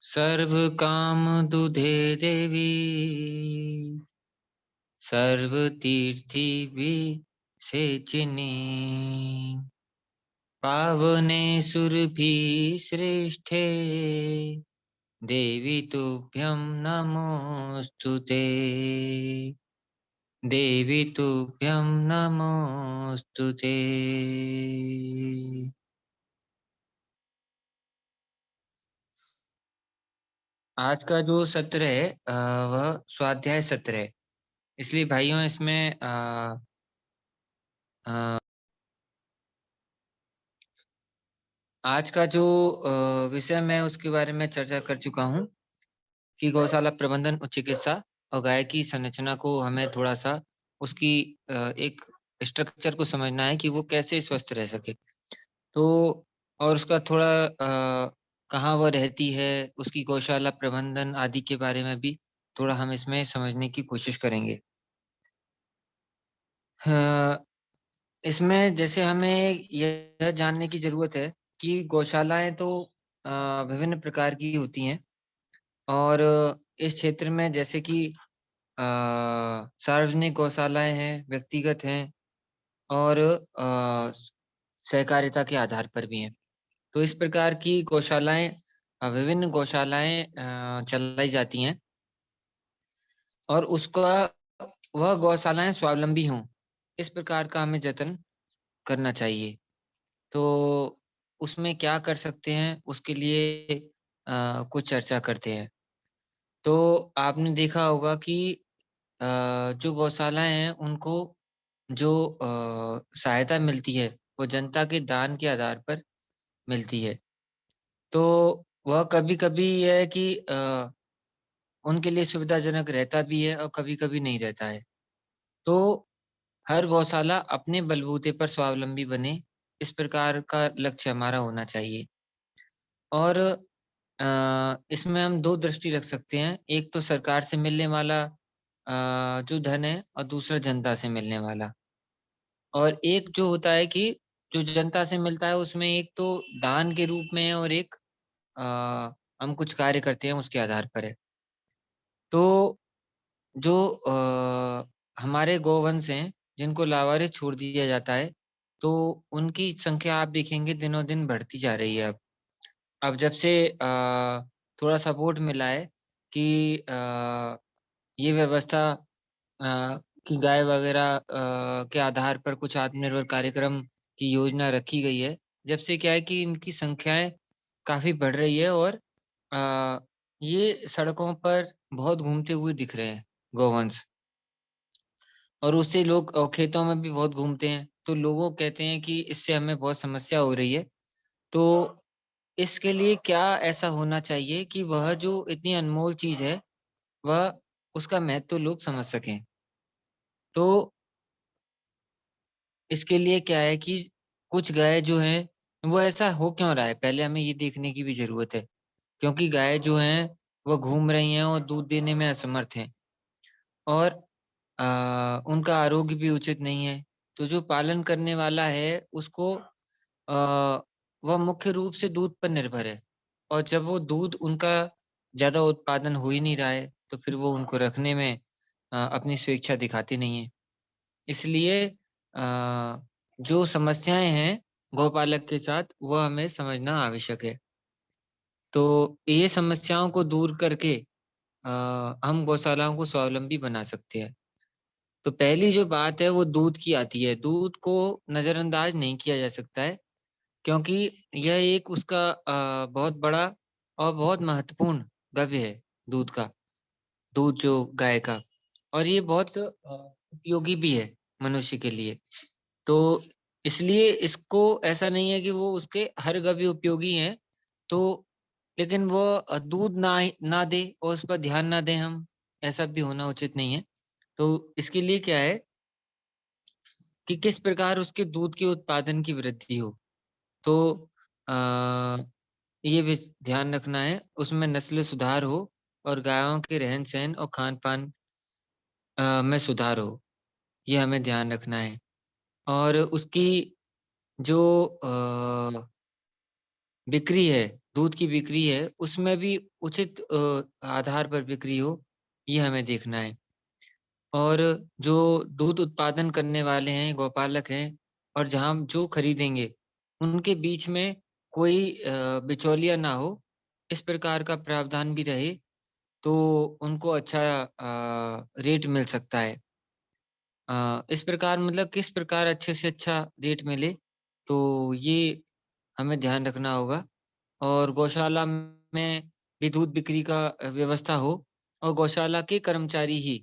सर्व काम दुधे देवी सर्व तीर्थी विसेचिनी पावने सुरभि श्रेष्ठे देवी तुभ्यं नमोस्तुते देवी तुभ्यं नमोस्तुते। आज का जो सत्र है वह स्वाध्याय सत्र है। इसलिए भाइयों इसमें आज का जो विषय मैं उसके बारे में चर्चा कर चुका हूँ कि गौशाला प्रबंधन उच्च चिकित्सा और गाय की संरचना को हमें थोड़ा सा उसकी एक स्ट्रक्चर को समझना है कि वो कैसे स्वस्थ रह सके। तो और उसका थोड़ा कहाँ वह रहती है, उसकी गौशाला प्रबंधन आदि के बारे में भी थोड़ा हम इसमें समझने की कोशिश करेंगे। हाँ, इसमें जैसे हमें यह जानने की जरूरत है कि गौशालाएं तो विभिन्न प्रकार की होती हैं और इस क्षेत्र में जैसे कि सार्वजनिक गौशालाएं हैं, व्यक्तिगत हैं और सहकारिता के आधार पर भी हैं। तो इस प्रकार की गौशालाएं विभिन्न गौशालाएं चलाई जाती हैं और उसका वह गौशालाएं स्वावलंबी हों, इस प्रकार का हमें जतन करना चाहिए। तो उसमें क्या कर सकते हैं उसके लिए कुछ चर्चा करते हैं। तो आपने देखा होगा कि जो गौशालाएं हैं उनको जो सहायता मिलती है वो जनता के दान के आधार पर मिलती है। तो वह कभी-कभी यह है कि उनके लिए सुविधाजनक रहता भी है और कभी-कभी नहीं रहता है। तो हर गौशाला अपने बलबूते पर स्वावलंबी बने, इस प्रकार का लक्ष्य हमारा होना चाहिए। और इसमें हम 2 दृष्टि रख सकते हैं, एक तो सरकार से मिलने वाला जो धन है और दूसरा जनता से मिलने वाला। और एक जो होता है कि जो जनता से मिलता है उसमें एक तो दान के रूप में है और एक अ, हम कुछ कार्य करते हैं उसके आधार पर है। तो जो हमारे गौवंश हैं, जिनको लावारिस छोड़ दिया जाता है, तो उनकी संख्या आप देखेंगे दिनों-दिन बढ़ती जा रही है अब। अब जब से थोड़ा सपोर्ट मिला है कि ये व्यवस्था कि गाय वगैरह के आधार पर कुछ आत्मनिर्भर कार्यक्रम की योजना रखी गई है। जब से क्या है कि इनकी संख्याएँ काफ़ी बढ़ रही है और अ, ये सड़कों पर बहुत घूमते हुए दिख रहे हैं, गौवंश। और उससे लोग खेतों में भी बहुत घूमते हैं। तो लोगों कहते हैं कि इससे हमें बहुत समस्या हो रही है। तो इसके लिए क्या ऐसा होना चाहिए कि वह जो इतनी अनमोल चीज़ है, वह उसका महत्व लोग समझ सकें। तो इसके लिए क्या है कि कुछ गाय जो हैं, वो ऐसा हो क्यों रहा है? पहले हमें ये देखने की भी ज़रूरत है। क्योंकि गाय जो हैं, वो घूम रही हैं और दूध देने में असमर्थ हैं और उनका आरोग्य भी उचित नहीं है। तो जो पालन करने वाला है, उसको वह मुख्य रूप से दूध पर निर्भर है और जब वो दूध उनका ज़्यादा उत्पादन हो ही नहीं रहा है, तो फिर वो उनको रखने में अपनी स्वेच्छा दिखाते नहीं हैं। इसलिए जो समस्याएँ हैं गौपालक के साथ, वो हमें समझना आवश्यक है। तो ये समस्याओं को दूर करके अ, हम गौशालाओं को स्वावलंबी बना सकते हैं। तो पहली जो बात है वो दूध की आती है। दूध को नज़रअंदाज नहीं किया जा सकता है क्योंकि यह एक उसका बहुत बड़ा और बहुत महत्वपूर्ण द्रव्य है दूध का, दूध जो गाय का और ये बहुत उपयोगी भी है मनुष्य के लिए। तो इसलिए इसको ऐसा नहीं है कि वो उसके हर गव्य उपयोगी हैं, तो लेकिन वो दूध ना दे और उस पर ध्यान ना दें हम, ऐसा भी होना उचित नहीं है। तो इसके लिए क्या है कि किस प्रकार उसके दूध के उत्पादन की वृद्धि हो। तो अ, ये विस ध्यान रखना है, उसमें नस्ल सुधार हो और गायों के रहन-सहन और खान-पान में सुधार हो, ये हमें ध्यान रखना है। और उसकी जो बिक्री है, दूध की बिक्री है, उसमें भी उचित आधार पर बिक्री हो, ये हमें देखना है। और जो दूध उत्पादन करने वाले हैं, गौपालक हैं और जहाँ जो खरीदेंगे, उनके बीच में कोई बिचौलिया ना हो, इस प्रकार का प्रावधान भी रहे, तो उनको अच्छा रेट मिल सकता है। इस प्रकार मतलब किस प्रकार अच्छे से अच्छा रेट मिले, तो ये हमें ध्यान रखना होगा। और गौशाला में भी दूध बिक्री का व्यवस्था हो और गौशाला के कर्मचारी ही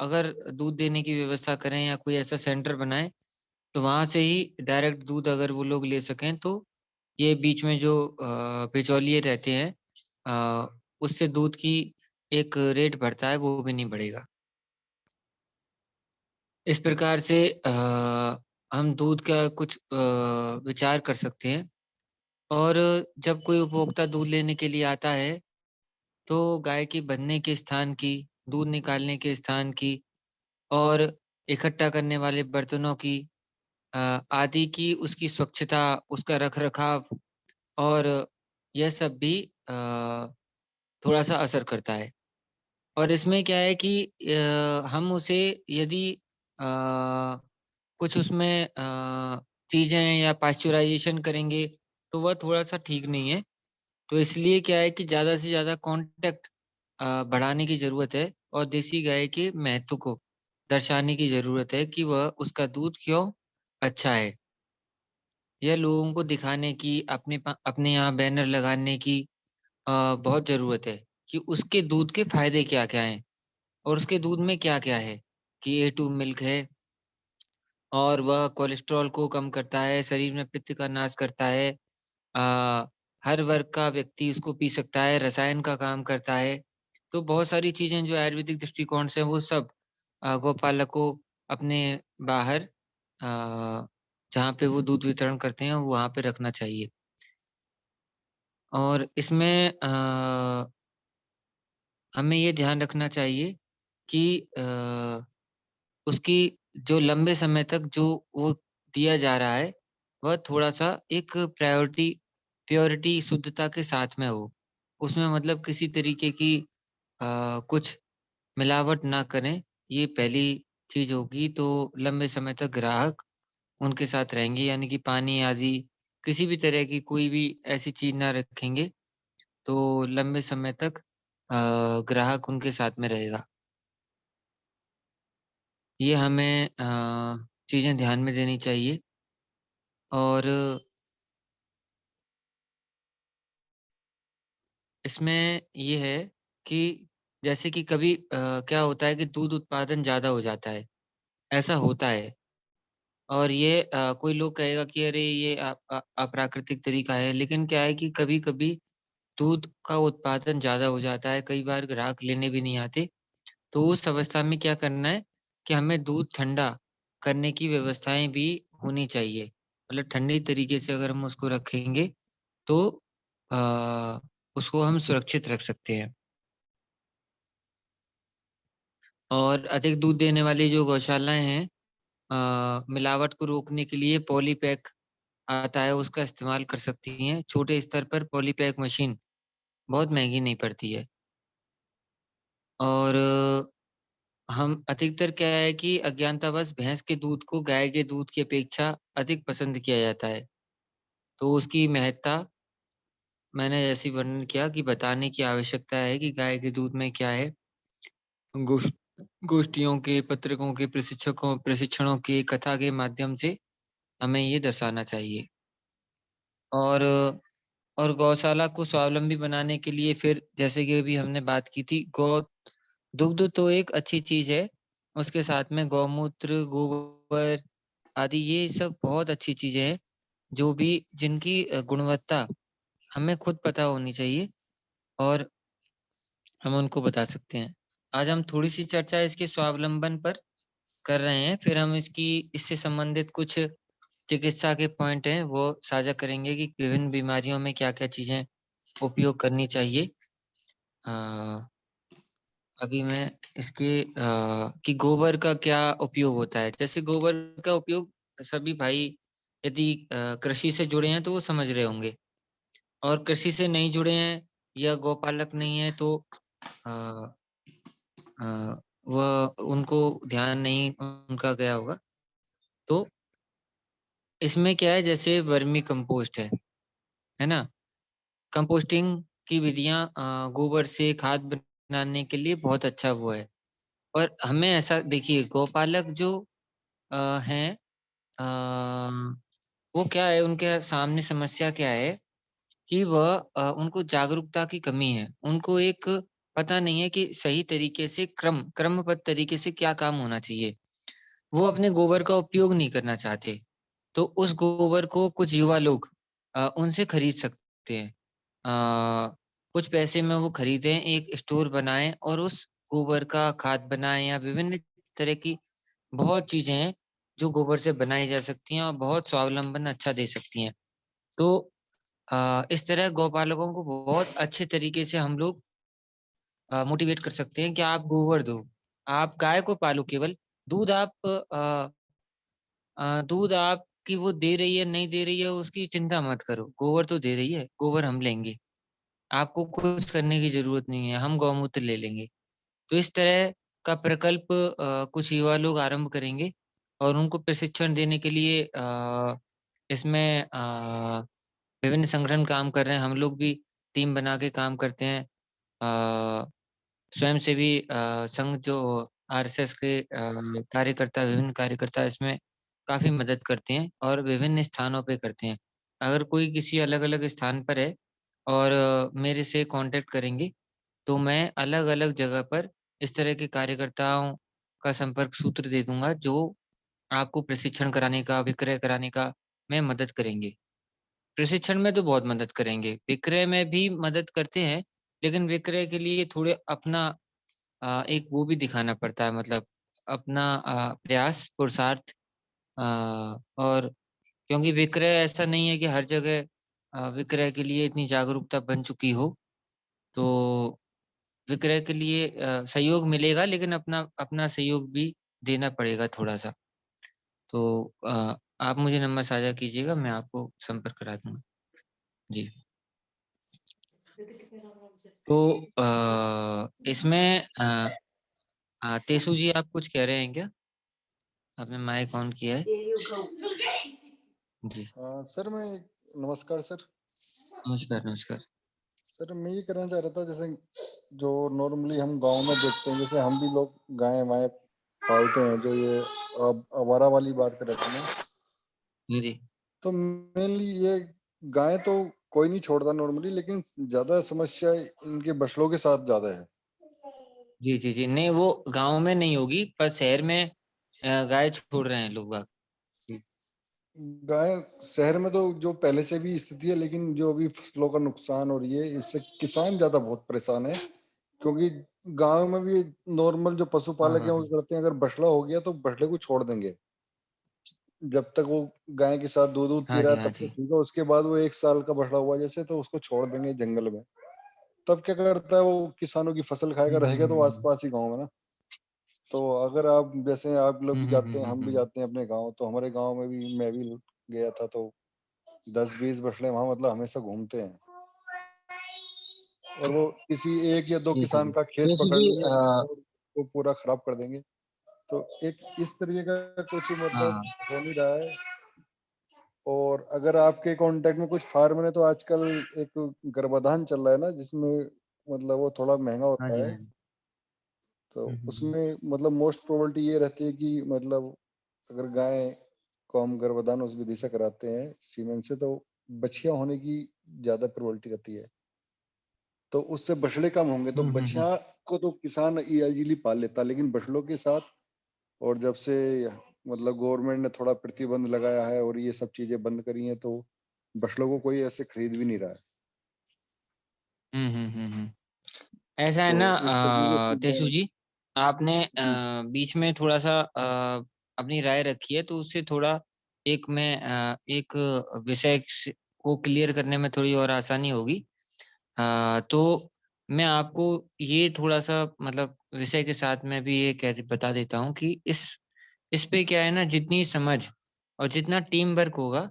अगर दूध देने की व्यवस्था करें या कोई ऐसा सेंटर बनाएँ, तो वहाँ से ही डायरेक्ट दूध अगर वो लोग ले सकें, तो ये बीच में जो बिचौलिए रहते हैं उससे दूध की एक रेट बढ़ता है, वो भी नहीं बढ़ेगा। इस प्रकार से हम दूध का कुछ विचार कर सकते हैं। और जब कोई उपभोक्ता दूध लेने के लिए आता है, तो गाय के बंधने के स्थान की, दूध निकालने के स्थान की और इकट्ठा करने वाले बर्तनों की आदि की उसकी स्वच्छता, उसका रख-रखाव और यह सब भी थोड़ा-सा असर करता है। और इसमें क्या है कि हम उसे यदि अ, कुछ उसमें चीज़ें या पाश्चराइज़ेशन करेंगे, तो वह थोड़ा-सा ठीक नहीं है। तो इसलिए क्या है कि ज़्यादा से ज़्यादा कॉन्टैक्ट बढ़ाने की ज़रूरत है और देसी गाय के महत्व को दर्शाने की ज़रूरत है कि वह उसका दूध क्यों अच्छा है। यह लोगों को दिखाने की, अपने यहाँ बैनर लगाने की बहुत ज़रूरत है कि उसके दूध के फ़ायदे क्या-क्या हैं और उसके दूध में क्या-क्या है कि ए2 मिल्क है और वह कोलेस्ट्रॉल को कम करता है, शरीर में पित्त का नाश करता है। अ, हर वर्ग का व्यक्ति इसको पी सकता है, रसायन का काम करता है। तो बहुत सारी चीज़ें जो आयुर्वेदिक दृष्टिकोण से वो सब गौपालक को अपने बाहर जहाँ पे वो दूध वितरण करते हैं, वहाँ पे रखना चाहिए। और इसमें हमें ये ध्यान रखना चाहिए कि उसकी जो लंबे समय तक जो वो दिया जा रहा है, वह थोड़ा-सा एक प्योरिटी शुद्धता के साथ में हो। उसमें मतलब किसी तरीके की कुछ मिलावट ना करें, ये पहली चीज़ होगी, तो लंबे समय तक ग्राहक उनके साथ रहेंगे, यानी कि पानी आदि किसी भी तरह की कोई भी ऐसी चीज़ ना रखेंगे, तो लंबे समय तक ग्राहक उनके साथ में रहेगा। ये हमें चीज़ें ध्यान में देनी चाहिए। और इसमें ये है कि जैसे कि कभी क्या होता है कि दूध उत्पादन ज़्यादा हो जाता है, ऐसा होता है। और ये कोई लोग कहेगा कि अरे ये अप्राकृतिक तरीका है, लेकिन क्या है कि कभी-कभी दूध का उत्पादन ज़्यादा हो जाता है, कई बार ग्राहक लेने भी नहीं आते। तो उस अवस्था में क्या करना है कि हमें दूध ठंडा करने की व्यवस्थाएँ भी होनी चाहिए। मतलब ठंडे तरीके से अगर हम उसको रखेंगे, तो अ, उसको हम सुरक्षित रख सकते हैं। और अधिक दूध देने वाली जो गौशालाएँ हैं, मिलावट को रोकने के लिए पॉलीपैक आता है, उसका इस्तेमाल कर सकती हैं। छोटे स्तर पर पॉलीपैक मशीन बहुत महँगी नहीं पड़ती है। और हम अधिकतर क्या है कि अज्ञानतावश भैंस के दूध को गाय के दूध की अपेक्षा अधिक पसंद किया जाता है। तो उसकी महत्ता मैंने जैसे वर्णन किया कि बताने की आवश्यकता है कि गाय के दूध में क्या है। गोष् गोष्ठियों के, पत्रकों के, प्रशिक्षणों की कथा के माध्यम से हमें ये दर्शाना चाहिए। और गौशाला को स्वावलंबी बनाने के लिए फिर जैसे कि अभी हमने बात की थी, दुग्ध तो एक अच्छी चीज़ है, उसके साथ में गौमूत्र, गोबर आदि ये सब बहुत अच्छी चीज़ें हैं, जो भी जिनकी गुणवत्ता हमें खुद पता होनी चाहिए और हम उनको बता सकते हैं। आज हम थोड़ी-सी चर्चा इसके स्वावलंबन पर कर रहे हैं, फिर हम इससे संबंधित कुछ चिकित्सा के पॉइंट हैं, वो साझा करेंगे कि विभिन्न बीमारियों में क्या-क्या चीज़ें उपयोग करनी चाहिए। अभी मैं इसके कि गोबर का क्या उपयोग होता है। जैसे गोबर का उपयोग सभी भाई यदि कृषि से जुड़े हैं तो वो समझ रहे होंगे, और कृषि से नहीं जुड़े हैं या गौपालक नहीं है तो अ अ, वह उनको ध्यान नहीं उनका गया होगा। तो इसमें क्या है, जैसे वर्मी कंपोस्ट है ना? कंपोस्टिंग की विधियाँ गोबर से खाद बनाने के लिए बहुत अच्छा वो है। और हमें ऐसा देखिए, गौपालक जो हैं, वो क्या है, उनके सामने समस्या क्या है कि वह उनको जागरूकता की कमी है। उनको एक पता नहीं है कि सही तरीके से क्रमबद्ध तरीके से क्या काम होना चाहिए। वो अपने गोबर का उपयोग नहीं करना चाहते। तो उस गोबर को कुछ युवा लोग उनसे खरीद सकते हैं। कुछ पैसे में वो खरीदें, एक स्टोर बनाएँ और उस गोबर का खाद बनाएँ, या विभिन्न तरह की बहुत चीज़ें हैं, जो गोबर से बनाई जा सकती हैं और बहुत स्वावलंबन अच्छा दे सकती हैं। तो इस तरह गौपालकों को बहुत अच्छे तरीके से हम लोग मोटिवेट कर सकते हैं कि आप गोबर दो। आप गाय को पालो केवल, दूध आप दूध आपकी वो दे रही है, नहीं दे रही है, उसकी चिंता मत करो। गोबर तो दे रही है, गोबर हम लेंगे। आपको कुछ करने की ज़रूरत नहीं है, हम गौमूत्र ले लेंगे। तो इस तरह का प्रकल्प कुछ युवा लोग आरंभ करेंगे और उनको प्रशिक्षण देने के लिए इसमें विभिन्न संगठन काम कर रहे हैं। हम लोग भी टीम बना के काम करते हैं। स्वयंसेवी संघ जो आरएसएस के कार्यकर्ता, विभिन्न कार्यकर्ता इसमें काफ़ी मदद करते हैं और विभिन्न स्थानों पे करते हैं। अगर कोई किसी अलग-अलग स्थान पर है और मेरे से कॉन्टैक्ट करेंगे, तो मैं अलग-अलग जगह पर इस तरह के कार्यकर्ताओं का संपर्क सूत्र दे दूँगा, जो आपको प्रशिक्षण कराने का, विक्रय कराने का में मदद करेंगे। प्रशिक्षण में तो बहुत मदद करेंगे, विक्रय में भी मदद करते हैं, लेकिन विक्रय के लिए थोड़े अपना एक वो भी दिखाना पड़ता है, मतलब अपना प्रयास, पुरुषार्थ, अ, और क्योंकि विक्रय ऐसा नहीं है कि हर जगह विक्रय के लिए इतनी जागरूकता बन चुकी हो, तो विक्रय के लिए सहयोग मिलेगा, लेकिन अपना अपना सहयोग भी देना पड़ेगा थोड़ा-सा। तो आप मुझे नंबर साझा कीजिएगा, मैं आपको संपर्क करा दूँगा। जी। तो इसमें तेसु जी आप कुछ कह रहे हैं क्या? आपने माइक ऑन किया है। जी। सर मैं नमस्कार सर। नमस्कार, नमस्कार। सर मैं ये कहना चाह रहा था, जैसे जो नॉर्मली हम गांव में देखते हैं, जैसे हम भी लोग गाय वाय पालते हैं, जो ये आवारा वाली बात कर रहे थे ना, जी, जी। तो मेनली ये गाय तो कोई नहीं छोड़ता नॉर्मली, लेकिन ज्यादा समस्या इनके बछड़ों के साथ ज्यादा है। जी, जी, जी। नहीं, वो गाँव में नहीं होगी, पर शहर में गाय छोड़ रहे हैं लोग बाग। जी। गाय शहर में तो जो पहले से भी स्थिति है, लेकिन जो अभी फसलों का नुकसान हो रही है, इससे किसान ज्यादा बहुत परेशान है। क्योंकि गांव में भी नॉर्मल जो हाँ, पशुपालक हाँ, है वो हाँ। करते हैं, अगर बछड़ा हो गया तो बछड़े को छोड़ देंगे, जब तक वो गाय के साथ दूध दूध पी हाँ रहा जी, है हाँ तब तो जी। ठीक है, उसके बाद वो 1 साल का बछड़ा हुआ जैसे तो उसको छोड़ देंगे जंगल में। तब क्या करता है, वो किसानों की फसल खाएगा, हुँ, हुँ, रहेगा हुँ, तो हुँ। आसपास ही गाँव में ना। तो अगर आप जैसे आप लोग हुँ, भी हुँ, जाते हुँ, हैं, हुँ, हम भी हुँ। जाते हैं अपने गाँव, तो हमारे गाँव में भी मैं भी गया था, तो 10-20 बछड़े वहाँ मतलब हमेशा घूमते हैं, और वो किसी एक या दो जी, जी, किसान जी। का खेत जैसे पकड़ कि लेंगे और वो पूरा खराब कर देंगे। तो एक इस तरीके का कुछ मतलब हाँ। हो नहीं रहा है। और अगर आपके कांटेक्ट में कुछ फार्मर है, तो आजकल एक गर्भाधान चल रहा है ना, जिसमें मतलब वो थोड़ा महंगा हाँ होता जी, है। हाँ जी। तो हुँ, हुँ, हुँ। उसमें मतलब मोस्ट प्रोबेबिलिटी ये रहती है कि मतलब अगर गाय को हम गर्भधान उस विधि से कराते हैं सीमेंट से, तो बछिया होने की ज्यादा प्रोबेबिलिटी रहती है। तो उससे बछड़े कम होंगे, तो हुँ, हुँ, हुँ। बछिया को तो किसान इजीली पाल लेता, लेकिन बछड़ों के साथ, और जब से मतलब गवर्नमेंट ने थोड़ा प्रतिबंध लगाया है और ये सब चीजें बंद करी हैं, तो बछड़ों को कोई ऐसे खरीद भी नहीं रहा है। हुँ, हुँ, हुँ, हुँ। ऐसा है तो ना इस तरीके से तेसु जी, आपने जी बीच में थोड़ा-सा अपनी राय रखी है, तो उससे थोड़ा एक मैं एक विषय को क्लियर करने में थोड़ी और आसानी होगी। तो मैं आपको ये थोड़ा-सा मतलब विषय के साथ मैं भी ये कह बता देता हूँ कि इस पे क्या है ना, जितनी समझ और जितना टीम वर्क होगा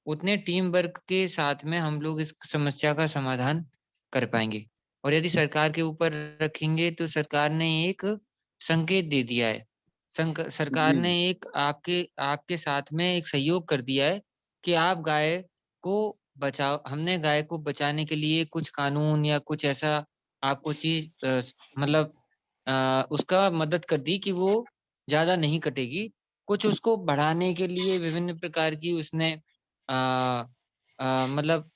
उतने टीम वर्क के साथ में हम लोग इस समस्या का समाधान कर पाएँगे। और यदि सरकार के ऊपर रखेंगे तो सरकार ने एक संकेत दे दिया है। सरकार जी, ने जी। एक आपके आपके साथ में एक सहयोग कर दिया है कि आप गाय को बचाओ। हमने गाय को बचाने के लिए कुछ कानून या कुछ ऐसा आपको चीज़ मतलब उसका मदद कर दी कि वो ज़्यादा नहीं कटेगी। कुछ उसको बढ़ाने के लिए विभिन्न प्रकार की उसने अ मतलब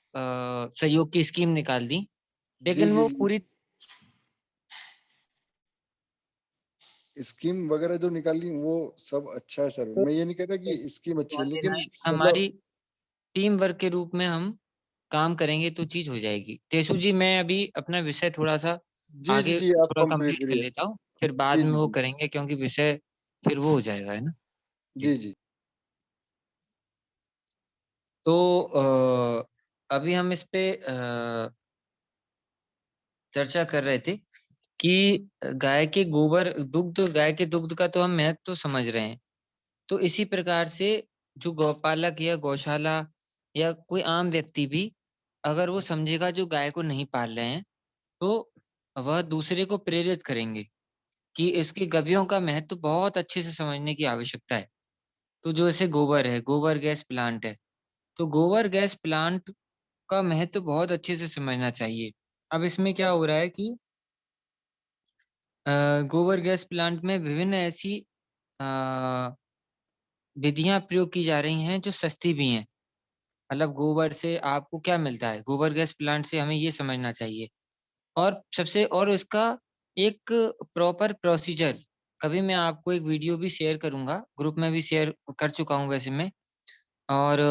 सहयोग की स्कीम निकाल दी। जी, लेकिन जी, वो जी। पूरी स्कीम वगैरह जो निकाली वो सब अच्छा है सर। मैं ये नहीं कह रहा कि स्कीम अच्छी है, ध्यान देना है लेकिन कि मतलब हमारी टीम वर्क के रूप में हम काम करेंगे तो चीज़ हो जाएगी। तेसु जी, मैं अभी अपना विषय थोड़ा-सा जी, जी, आगे जी, आप थोड़ा कंप्लीट कंप्लीट कर करिए। लेता हूँ, फिर बाद जी, में जी, वो जी। करेंगे क्योंकि विषय फिर वो हो जाएगा, है ना? जी। जी, जी। तो अभी हम इस पे चर्चा कर रहे थे कि गाय के दुग्ध का तो हम महत्व तो समझ रहे हैं। तो इसी प्रकार से जो गौपालक या गौशाला या कोई आम व्यक्ति भी अगर वो समझेगा जो गाय को नहीं पाल रहे हैं, तो वह दूसरे को प्रेरित करेंगे कि इसकी गवियों का महत्व बहुत अच्छे से समझने की आवश्यकता है। तो जो ऐसे गोबर है, गोबर गैस प्लांट है, तो गोबर गैस प्लांट का महत्व बहुत अच्छे से समझना चाहिए। अब इसमें क्या हो रहा है कि गोबर गैस प्लांट में विभिन्न ऐसी अ, विधियाँ प्रयोग की जा रही हैं जो सस्ती भी हैं। मतलब गोबर से आपको क्या मिलता है? गोबर गैस प्लांट से हमें ये समझना चाहिए। और इसका एक प्रॉपर प्रोसीजर कभी मैं आपको एक वीडियो भी शेयर करूँगा, ग्रुप में भी शेयर कर चुका हूँ वैसे मैं। और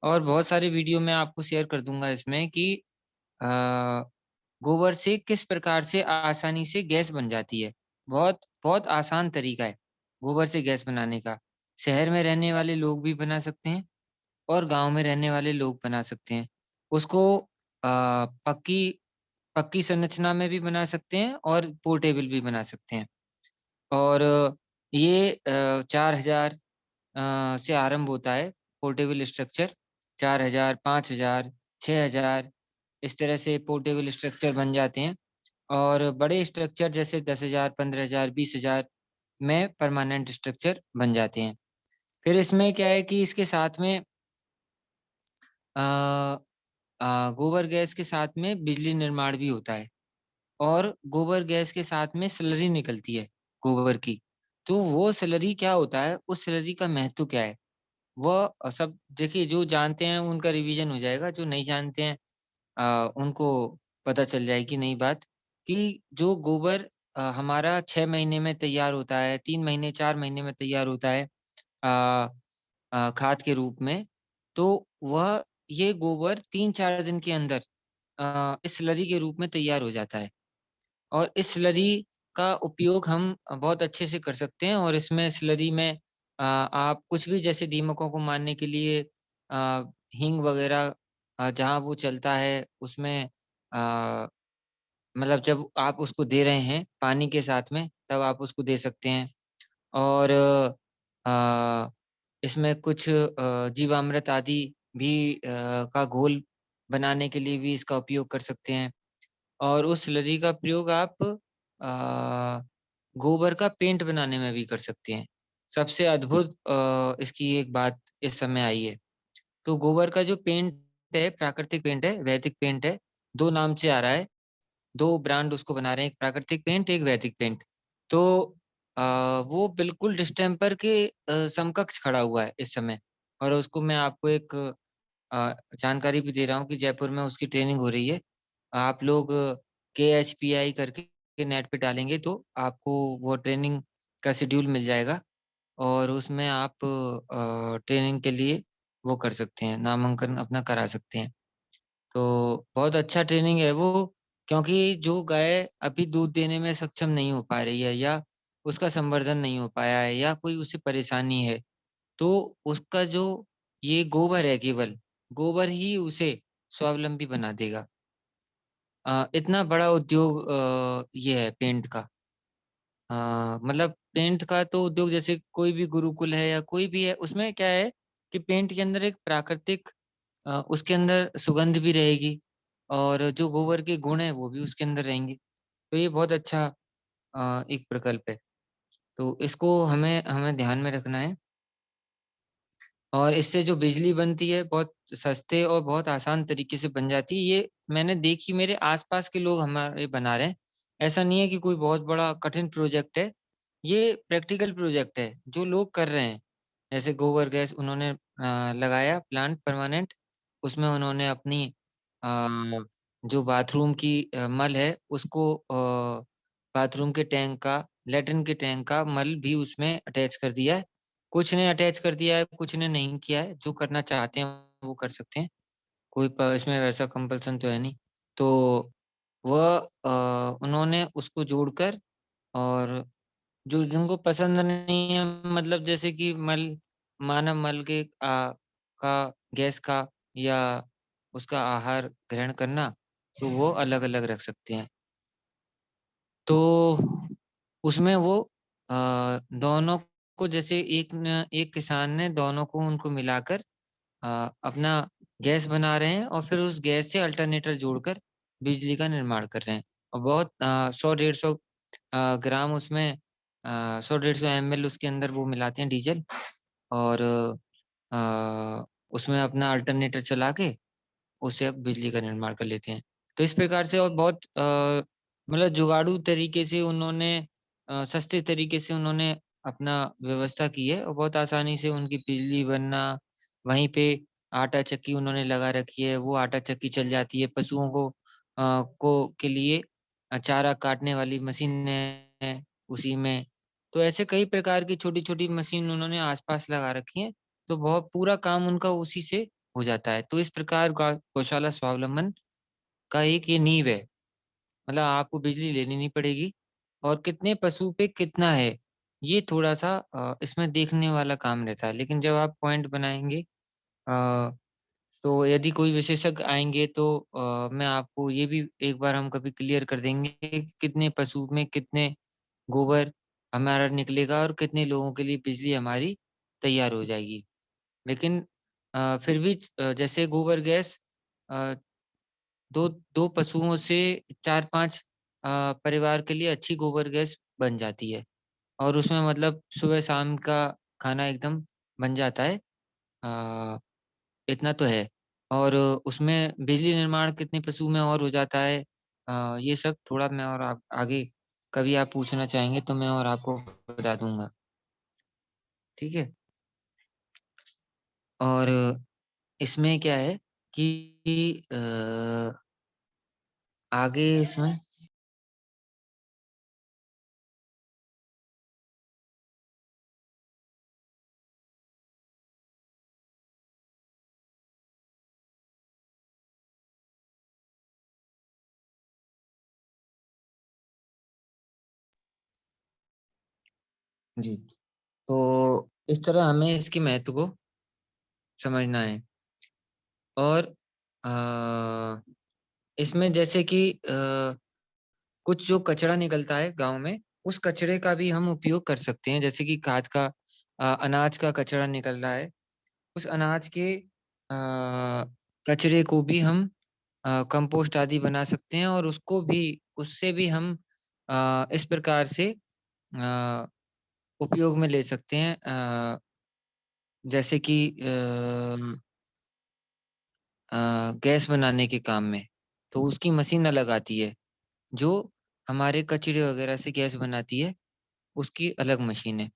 और बहुत सारे वीडियो मैं आपको शेयर कर दूँगा इसमें कि अ, गोबर से किस प्रकार से आसानी से गैस बन जाती है। बहुत बहुत आसान तरीका है, गोबर से गैस बनाने का। शहर में रहने वाले लोग भी बना सकते हैं और गाँव में रहने वाले लोग बना सकते हैं। उसको पक्की पक्की संरचना में भी बना सकते हैं और पोर्टेबल भी बना सकते हैं। और ये 4000 से आरंभ होता है पोर्टेबल स्ट्रक्चर। 4000, 5000, 6000 इस तरह से पोर्टेबल स्ट्रक्चर बन जाते हैं और बड़े स्ट्रक्चर जैसे 10,000, 15,000, 20,000 में परमानेंट स्ट्रक्चर बन जाते हैं। फिर इसमें क्या है कि इसके साथ में अ गोबर गैस के साथ में बिजली निर्माण भी होता है और गोबर गैस के साथ में स्लरी निकलती है गोबर की। तो वो स्लरी क्या होता है, उस स्लरी का महत्व क्या है? वह सब देखिए, जो जानते हैं उनका रिवीजन हो जाएगा, जो नहीं जानते हैं उनको पता चल जाएगी नई बात कि जो गोबर हमारा 6 महीने में तैयार होता है, 3 महीने, 4 महीने में तैयार होता है अ खाद के रूप में, तो वह ये गोबर 3-4 दिन के अंदर इस स्लरी के रूप में तैयार हो जाता है और इस स्लरी का उपयोग हम बहुत अच्छे से कर सकते हैं और इसमें स्लरी में आप कुछ भी जैसे दीमकों को मारने के लिए हींग वगैरह जहाँ वो चलता है उसमें मतलब जब आप उसको दे रहे हैं पानी के साथ में, तब आप उसको दे सकते हैं और इसमें कुछ जीवामृत आदि भी का घोल बनाने के लिए भी इसका उपयोग कर सकते हैं और उस स्लरी का प्रयोग आप गोबर का पेंट बनाने में भी कर सकते हैं। सबसे अद्भुत इसकी एक बात इस समय आई है। तो गोबर का जो पेंट है, प्राकृतिक पेंट है, वैदिक पेंट है, 2 नाम से आ रहा है। 2 ब्रांड उसको बना रहे हैं, एक प्राकृतिक पेंट, एक वैदिक पेंट। तो अ, वो बिल्कुल डिस्टेम्पर के समकक्ष खड़ा हुआ है इस समय और उसको मैं आपको एक जानकारी भी दे रहा हूँ कि जयपुर में उसकी ट्रेनिंग हो रही है। आप लोग केएचपीआई करके नेट पे डालेंगे तो आपको वो ट्रेनिंग का शेड्यूल मिल जाएगा और उसमें आप ट्रेनिंग के लिए वो कर सकते हैं, नामांकन अपना करा सकते हैं। तो बहुत अच्छा ट्रेनिंग है वो क्योंकि जो गाय अभी दूध देने में सक्षम नहीं हो पा रही है या उसका संवर्धन नहीं हो पाया है या कोई उसे परेशानी है, तो उसका जो ये गोबर है केवल, गोबर ही उसे स्वावलंबी बना देगा। इतना बड़ा उद्योग ये है पेंट का। मतलब पेंट का तो उद्योग जैसे कोई भी गुरुकुल है या कोई भी है, उसमें क्या है कि पेंट के अंदर एक प्राकृतिक उसके अंदर सुगंध भी रहेगी और जो गोबर के गुण हैं वो भी उसके अंदर रहेंगे। तो ये बहुत अच्छा एक प्रकल्प है। तो इसको हमें हमें ध्यान में रखना है और इससे जो बिजली बनती है बहुत सस्ते और बहुत आसान तरीके से बन जाती है। ये मैंने देखी, मेरे आस-पास के लोग हमारे बना रहे हैं। ऐसा नहीं है कि कोई बहुत बड़ा कठिन प्रोजेक्ट है। ये प्रैक्टिकल प्रोजेक्ट है, जो लोग कर रहे हैं। जैसे गोबर गैस उन्होंने लगाया प्लांट परमानेंट, उसमें उन्होंने अपनी जो बाथरूम की मल है उसको बाथरूम के टैंक का, लैट्रिन के टैंक का मल भी उसमें अटैच कर दिया है। कुछ ने अटैच कर दिया है, कुछ ने नहीं किया है। जो करना चाहते हैं वो कर सकते हैं। कोई इसमें वैसा कंपल्सन तो है नहीं। तो वह उन्होंने उसको जोड़कर और जो जिनको पसंद नहीं है, मतलब जैसे कि मानव मल के का गैस का या उसका आहार ग्रहण करना, तो वो अलग-अलग रख सकते हैं। तो उसमें वो दोनों को, जैसे एक किसान ने दोनों को उनको मिलाकर अपना गैस बना रहे हैं और फिर उस गैस से अल्टरनेटर जोड़कर बिजली का निर्माण कर रहे हैं। और बहुत 100 डेढ़ 100 ग्राम उसमें 100 डेढ़ 100 एमएल उसके अंदर वो मिलाते हैं डीज़ल और उसमें अपना अल्टरनेटर चला के उससे अब बिजली का निर्माण कर लेते हैं। तो इस प्रकार से और बहुत मतलब जुगाड़ू तरीके से उन्होंने सस्ते तरीके से उन्होंने अपना व्यवस्था की है और बहुत आसानी से उनकी बिजली बनना, वहीं पे आटा चक्की उन्होंने लगा रखी है, वो आटा चक्की चल जाती है। पशुओं को के लिए चारा काटने वाली मशीन है उसी में। तो ऐसे कई प्रकार की छोटी-छोटी मशीन उन्होंने आस-पास लगा रखी हैं, तो बहुत पूरा काम उनका उसी से हो जाता है। तो इस प्रकार गौशाला स्वावलंबन का एक ये नींव है। मतलब आपको बिजली लेनी नहीं पड़ेगी और कितने पशु पे कितना है, ये थोड़ा-सा इसमें देखने वाला काम रहता है। लेकिन जब आप पॉइंट बनाएँगे अ, तो यदि कोई विशेषज्ञ आएँगे तो मैं आपको ये भी एक बार हम कभी क्लियर कर देंगे कि कितने पशु में कितने गोबर हमारा निकलेगा और कितने लोगों के लिए बिजली हमारी तैयार हो जाएगी। लेकिन फिर भी जैसे गोबर गैस अ, 2 पशुओं से 4-5 परिवार के लिए अच्छी गोबर गैस बन जाती है और उसमें मतलब सुबह-शाम का खाना एकदम बन जाता है। अ, इतना तो है और उसमें बिजली निर्माण कितने पशु में और हो जाता है ये सब थोड़ा मैं और आप आगे कभी आप पूछना चाहेंगे तो मैं और आपको बता दूँगा। ठीक है? और इसमें क्या है कि आगे इसमें जी, तो इस तरह हमें इसके महत्व को समझना है और इसमें जैसे कि कुछ जो कचरा निकलता है गाँव में, उस कचरे का भी हम उपयोग कर सकते हैं। जैसे कि खाद का अनाज का कचरा निकल रहा है, उस अनाज के कचरे को भी हम कंपोस्ट आदि बना सकते हैं और उससे भी हम इस प्रकार से उपयोग में ले सकते हैं जैसे कि गैस बनाने के काम में, तो उसकी मशीन अलग आती है, जो हमारे कचरे वगैरह से गैस बनाती है, उसकी अलग मशीन है।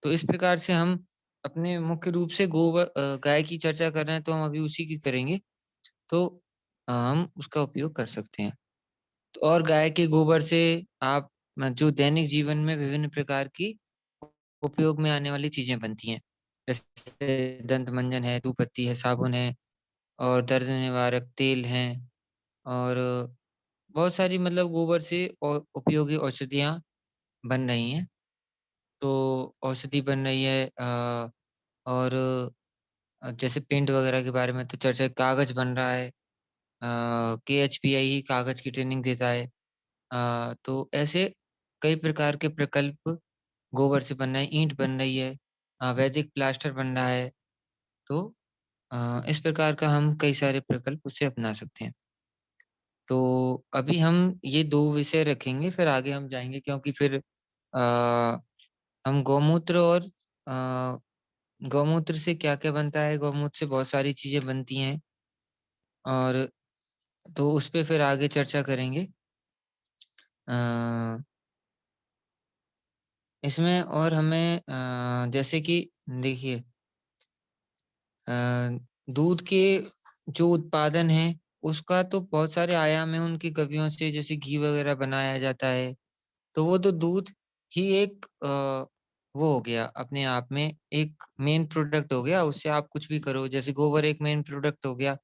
तो इस प्रकार से हम अपने मुख्य रूप से गाय की चर्चा कर रहे हैं, तो हम अभी उसी की करेंगे। तो हम उसका उपयोग कर सकते हैं। तो और गाय के गोबर से आप जो दैनिक जीवन में विभिन्न प्रकार की उपयोग में आने वाली चीज़ें बनती हैं। जैसे दंत मंजन है, धूप बत्ती है, साबुन है और दर्द निवारक तेल हैं और बहुत सारी मतलब गोबर से उपयोगी औषधियाँ बन रही हैं। तो औषधि बन रही है और जैसे पेंट वगैरह के बारे में तो चर्चा कागज़ बन रहा है केएचपीआई ही कागज़ की ट्रेनिंग देता है। तो ऐसे कई प्रकार के प्रकल्प गोबर से बन रहे हैं, ईंट बन रही है, वैदिक प्लास्टर बन रहा है। तो इस प्रकार का हम कई सारे प्रकल्प उससे अपना सकते हैं। तो अभी हम ये 2 विषय रखेंगे, फिर आगे हम जाएँगे क्योंकि फिर हम गौमूत्र और गौमूत्र से क्या-क्या बनता है, गौमूत्र से बहुत सारी चीज़ें बनती हैं और तो उस पे फिर आगे चर्चा करेंगे। अ, इसमें और हमें जैसे कि देखिए अ, दूध के जो उत्पादन है, उसका तो बहुत सारे आयाम हैं, उनकी गवियों से जैसे घी वगैरह बनाया जाता है। तो वो तो दूध ही एक वो हो गया अपने आप में एक मेन प्रोडक्ट हो गया, उससे आप कुछ भी करो। जैसे गोबर एक मेन प्रोडक्ट हो गया,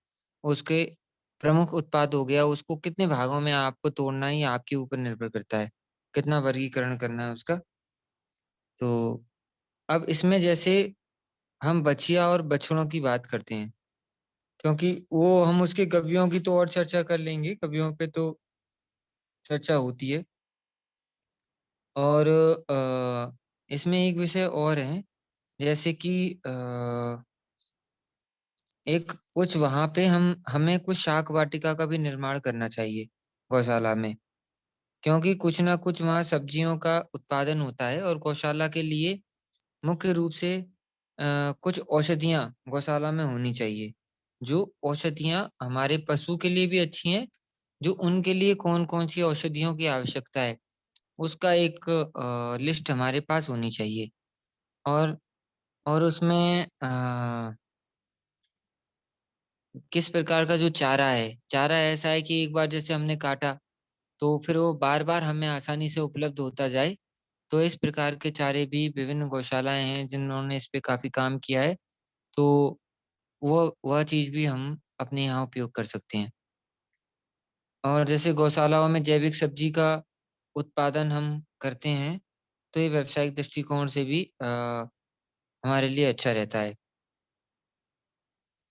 उसके प्रमुख उत्पाद हो गया, उसको कितने भागों में आपको तोड़ना है, ये आपके ऊपर निर्भर करता है। कितना वर्गीकरण करना है उसका। तो अब इसमें जैसे हम बछिया और बछड़ों की बात करते हैं, क्योंकि वो हम उसके कवियों की तो और चर्चा कर लेंगे, कवियों पे तो चर्चा होती है। और इसमें एक विषय और है, जैसे कि एक कुछ वहाँ पे हमें कुछ शाक वाटिका का भी निर्माण करना चाहिए, गौशाला में। क्योंकि कुछ न कुछ वहाँ सब्जियों का उत्पादन होता है और गौशाला के लिए मुख्य रूप से कुछ औषधियाँ गौशाला में होनी चाहिए। जो औषधियाँ हमारे पशु के लिए भी अच्छी हैं, जो उनके लिए कौन-कौन सी औषधियों की आवश्यकता है, उसका एक लिस्ट हमारे पास होनी चाहिए। और उसमें किस प्रकार का जो चारा ऐसा है कि एक बार जैसे हमने काटा, तो फिर वो बार-बार हमें आसानी से उपलब्ध होता जाए। तो इस प्रकार के चारे भी विभिन्न गौशालाएँ हैं जिन्होंने इस पे काफ़ी काम किया है। तो वह चीज़ भी हम अपने यहाँ उपयोग कर सकते हैं। और जैसे गौशालाओं में जैविक सब्जी का उत्पादन हम करते हैं, तो ये व्यावसायिक दृष्टिकोण से भी हमारे लिए अच्छा रहता है।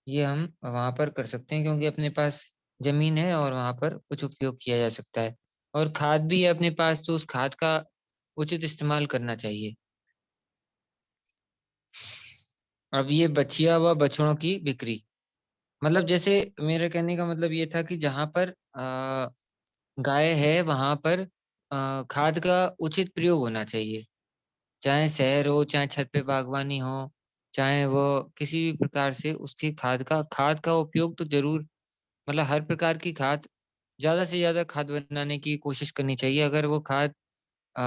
ये हम वहाँ पर कर सकते हैं क्योंकि अपने पास ज़मीन है और वहाँ पर कुछ उपयोग किया जा सकता है। और खाद भी है अपने पास तो उस खाद का उचित इस्तेमाल करना चाहिए। अब ये बछिया व बछड़ों की बिक्री, मतलब जैसे मेरे कहने का मतलब ये था कि जहाँ पर गाय है वहाँ पर खाद का उचित प्रयोग होना चाहिए। चाहे शहर हो, चाहे छत पे बागवानी हो, चाहे वो किसी भी प्रकार से उसकी खाद का उपयोग तो ज़रूर, मतलब हर प्रकार की खाद, ज़्यादा से ज़्यादा खाद बनाने की कोशिश करनी चाहिए। अगर वो खाद अ,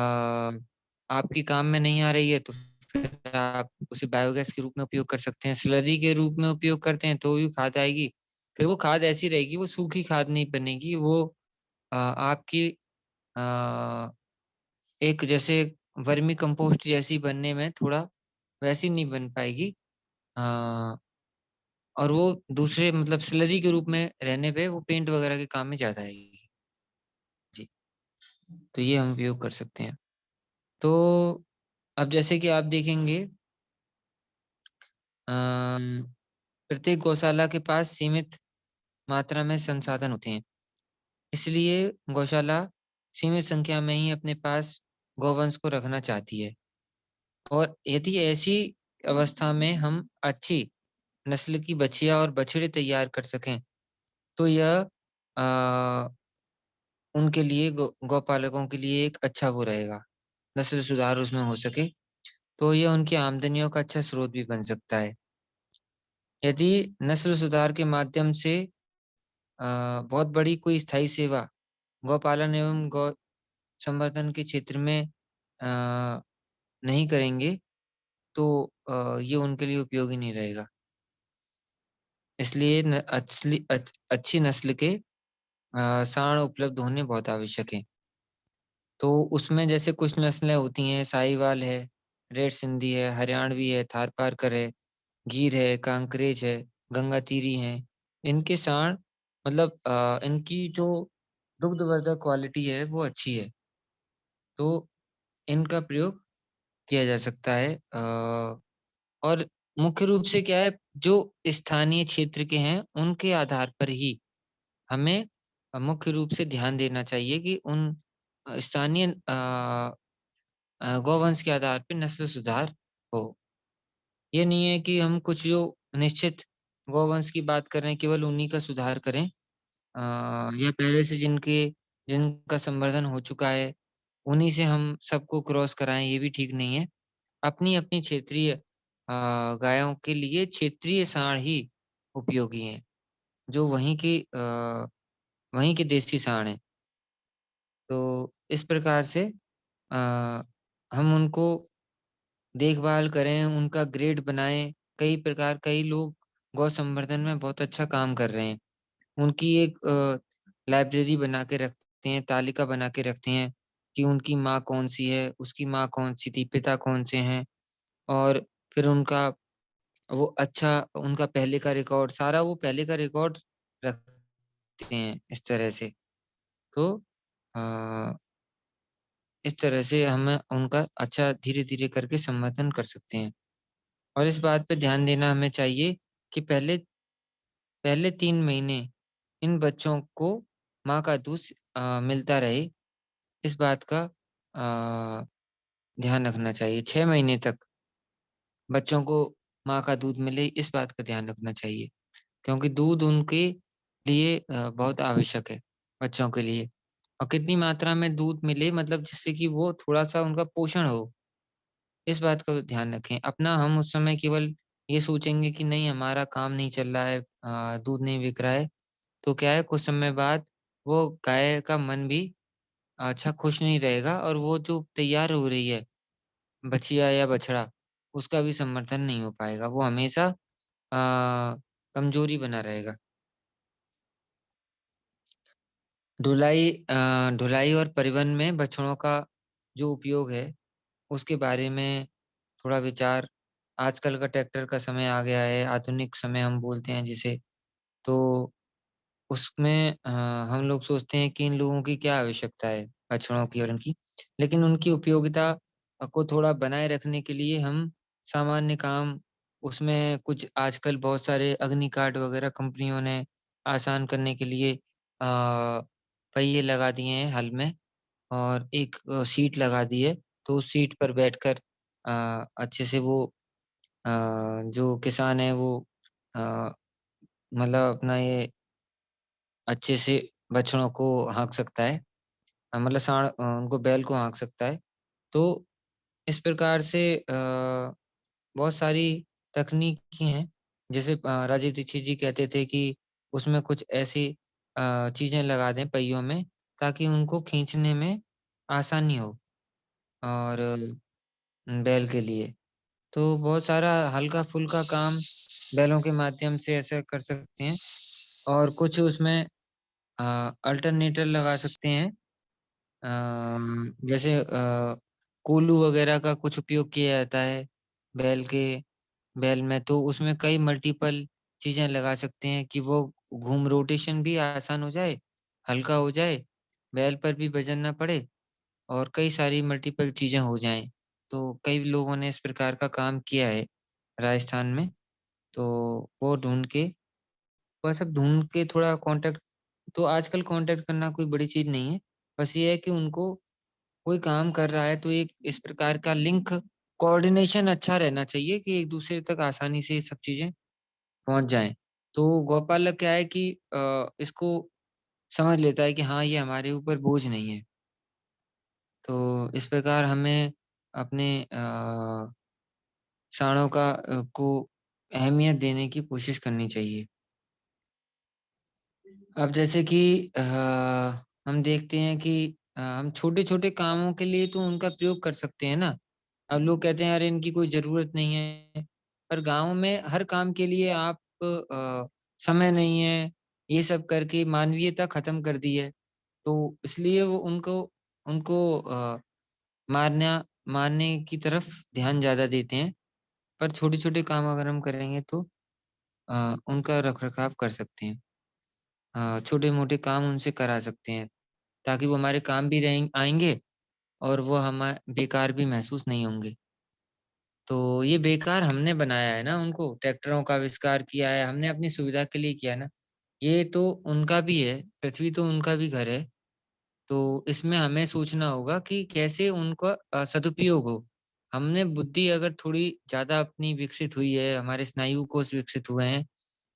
आपके काम में नहीं आ रही है तो फिर आप उसे बायोगैस के रूप में उपयोग कर सकते हैं। स्लरी के रूप में उपयोग करते हैं तो भी खाद आएगी। फिर वो खाद ऐसी रहेगी, वो सूखी खाद नहीं बनेगी। वो आपकी अ, एक जैसे वर्मी कंपोस्ट जैसी बनने में थोड़ा वैसी नहीं बन पाएगी। अ, और वो दूसरे मतलब स्लरी के रूप में रहने पे वो पेंट वगैरह के काम में ज़्यादा आएगी। जी, तो ये हम उपयोग कर सकते हैं। तो अब जैसे कि आप देखेंगे प्रत्येक गौशाला के पास सीमित मात्रा में संसाधन होते हैं। इसलिए गौशाला सीमित संख्या में ही अपने पास गौवंश को रखना चाहती है। और यदि ऐसी अवस्था में हम अच्छी नस्ल की बछिया और बछड़े तैयार कर सकें, तो यह उनके लिए गौपालकों के लिए एक अच्छा वो रहेगा, नस्ल सुधार उसमें हो सके, तो ये उनकी आमदनियों का अच्छा स्रोत भी बन सकता है। यदि नस्ल सुधार के माध्यम से बहुत बड़ी कोई स्थायी सेवा गौपालन एवं गौ संवर्धन के क्षेत्र में नहीं करेंगे, तो ये उनके लिए उपयोगी नहीं रहेगा। इसलिए अच्छी नस्ल के सांड उपलब्ध होने बहुत आवश्यक हैं। तो उसमें जैसे कुछ नस्लें होती हैं, साहीवाल है, रेड सिंधी है, हरियाणवी है, थारपारकर है, गीर है, कांकरेज है, गंगातीरी हैं। इनके सांड मतलब इनकी जो दुग्धवर्धक क्वालिटी है वो अच्छी है, तो इनका प्रयोग किया जा सकता है। और मुख्य रूप से क्या है, जो स्थानीय क्षेत्र के हैं, उनके आधार पर ही हमें मुख्य रूप से ध्यान देना चाहिए कि उन स्थानीय गौवंश के आधार पे नस्ल सुधार हो। ये नहीं है कि हम कुछ जो निश्चित गौवंश की बात कर रहे हैं, केवल उन्हीं का सुधार करें। या पहले से जिनका संवर्धन हो चुका है, उन्हीं से हम सबको क्रॉस कराएँ, ये भी ठीक नहीं है। अपनी-अपनी क्षेत्रीय गायों के लिए क्षेत्रीय सांड ही उपयोगी हैं, जो वहीं के देसी सांड हैं। तो इस प्रकार से अ, हम उनको देखभाल करें, उनका ग्रेड बनाएँ। कई लोग गौ संवर्धन में बहुत अच्छा काम कर रहे हैं। उनकी एक लाइब्रेरी बना के रखते हैं, तालिका बना के रखते हैं कि उनकी माँ कौन-सी है, उसकी माँ कौन-सी थी, पिता कौन से हैं और फिर उनका पहले का रिकॉर्ड सारा वो पहले का रिकॉर्ड रखते हैं इस तरह से। तो अ, इस तरह से हम उनका अच्छा धीरे-धीरे करके संवर्धन कर सकते हैं। और इस बात पे ध्यान देना हमें चाहिए कि पहले पहले 3 महीने इन बच्चों को माँ का दूध मिलता रहे, इस बात का ध्यान रखना चाहिए। 6 महीने तक बच्चों को माँ का दूध मिले, इस बात का ध्यान रखना चाहिए। क्योंकि दूध उनके लिए बहुत आवश्यक है, बच्चों के लिए। और कितनी मात्रा में दूध मिले मतलब जिससे कि वो थोड़ा-सा उनका पोषण हो, इस बात का ध्यान रखें। अपना हम उस समय केवल ये सोचेंगे कि नहीं हमारा काम नहीं चल रहा है दूध नहीं बिक रहा है, तो क्या है कुछ समय बाद वो गाय का मन भी अच्छा खुश नहीं रहेगा और वो जो तैयार हो रही है बछिया या बछड़ा, उसका भी समर्थन नहीं हो पाएगा। वो हमेशा कमज़ोरी बना रहेगा। ढुलाई और परिवहन में बछड़ों का जो उपयोग है, उसके बारे में थोड़ा विचार आजकल का ट्रैक्टर का समय आ गया है, आधुनिक समय हम बोलते हैं जिसे, तो उसमें हम लोग सोचते हैं कि इन लोगों की क्या आवश्यकता है, बछड़ों की और इनकी। लेकिन उनकी उपयोगिता को थोड़ा बनाए रखने के लिए हम सामान्य काम उसमें कुछ आजकल बहुत सारे अग्नि कार्ड वगैरह कंपनियों ने आसान करने के लिए पहिए लगा दिए हैं हल में और एक सीट लगा दी है। तो उस सीट पर बैठकर अच्छे से वो जो किसान है वो अ, मतलब अपना ये अच्छे से बछड़ों को हाँक सकता है। मतलब उनको बैल को हाँक सकता है। तो इस प्रकार से बहुत सारी तकनीकी हैं। जैसे राजीव दीक्षित जी कहते थे कि उसमें कुछ ऐसी चीज़ें लगा दें पहियों में ताकि उनको खींचने में आसानी हो और बैल के लिए। तो बहुत सारा हल्का-फुल्का काम बैलों के माध्यम से ऐसा कर सकते हैं और कुछ उसमें अल्टरनेटर लगा सकते हैं। जैसे कोलू वगैरह का कुछ उपयोग किया जाता है बैल के बैल में, तो उसमें कई मल्टीपल चीज़ें लगा सकते हैं कि वो रोटेशन भी आसान हो जाए, हल्का हो जाए, बैल पर भी वज़न ना पड़े और कई सारी मल्टीपल चीज़ें हो जाएँ। तो कई लोगों ने इस प्रकार का काम किया है राजस्थान में, तो वो वह सब ढूँढ के थोड़ा कॉन्टैक्ट तो आजकल कॉन्टैक्ट करना कोई बड़ी चीज़ नहीं है। बस ये है कि उनको कोई काम कर रहा है तो एक इस प्रकार का लिंक कोऑर्डिनेशन अच्छा रहना चाहिए कि एक-दूसरे तक आसानी से ये सब चीज़ें पहुँच जाएँ। तो गौपालक क्या है कि इसको समझ लेता है कि हाँ, ये हमारे ऊपर बोझ नहीं है। तो इस प्रकार हमें अपने साँड़ों को अहमियत देने की कोशिश करनी चाहिए। अब जैसे कि हम देखते हैं कि हम छोटे-छोटे कामों के लिए तो उनका प्रयोग कर सकते हैं ना। अब लोग कहते हैं अरे इनकी कोई ज़रूरत नहीं है। पर गाँव में हर काम के लिए आप समय नहीं है, ये सब करके मानवीयता ख़त्म कर दी है। तो इसलिए वो उनको उनको मारना मारने की तरफ ध्यान ज़्यादा देते हैं। पर छोटे-छोटे काम अगर हम करेंगे तो उनका रख-रखाव कर सकते हैं। छोटे-मोटे काम उनसे करा सकते हैं, ताकि वो हमारे काम भी आएँगे और वो बेकार भी महसूस नहीं होंगे। तो ये बेकार हमने बनाया है ना उनको, ट्रैक्टरों का आविष्कार किया है, हमने अपनी सुविधा के लिए किया है ना। ये तो उनका भी है, पृथ्वी तो उनका भी घर है। तो इसमें हमें सोचना होगा कि कैसे उनका सदुपयोग हो। हमने बुद्धि अगर थोड़ी ज़्यादा अपनी विकसित हुई है, हमारे स्नायु कोष विकसित हुए हैं,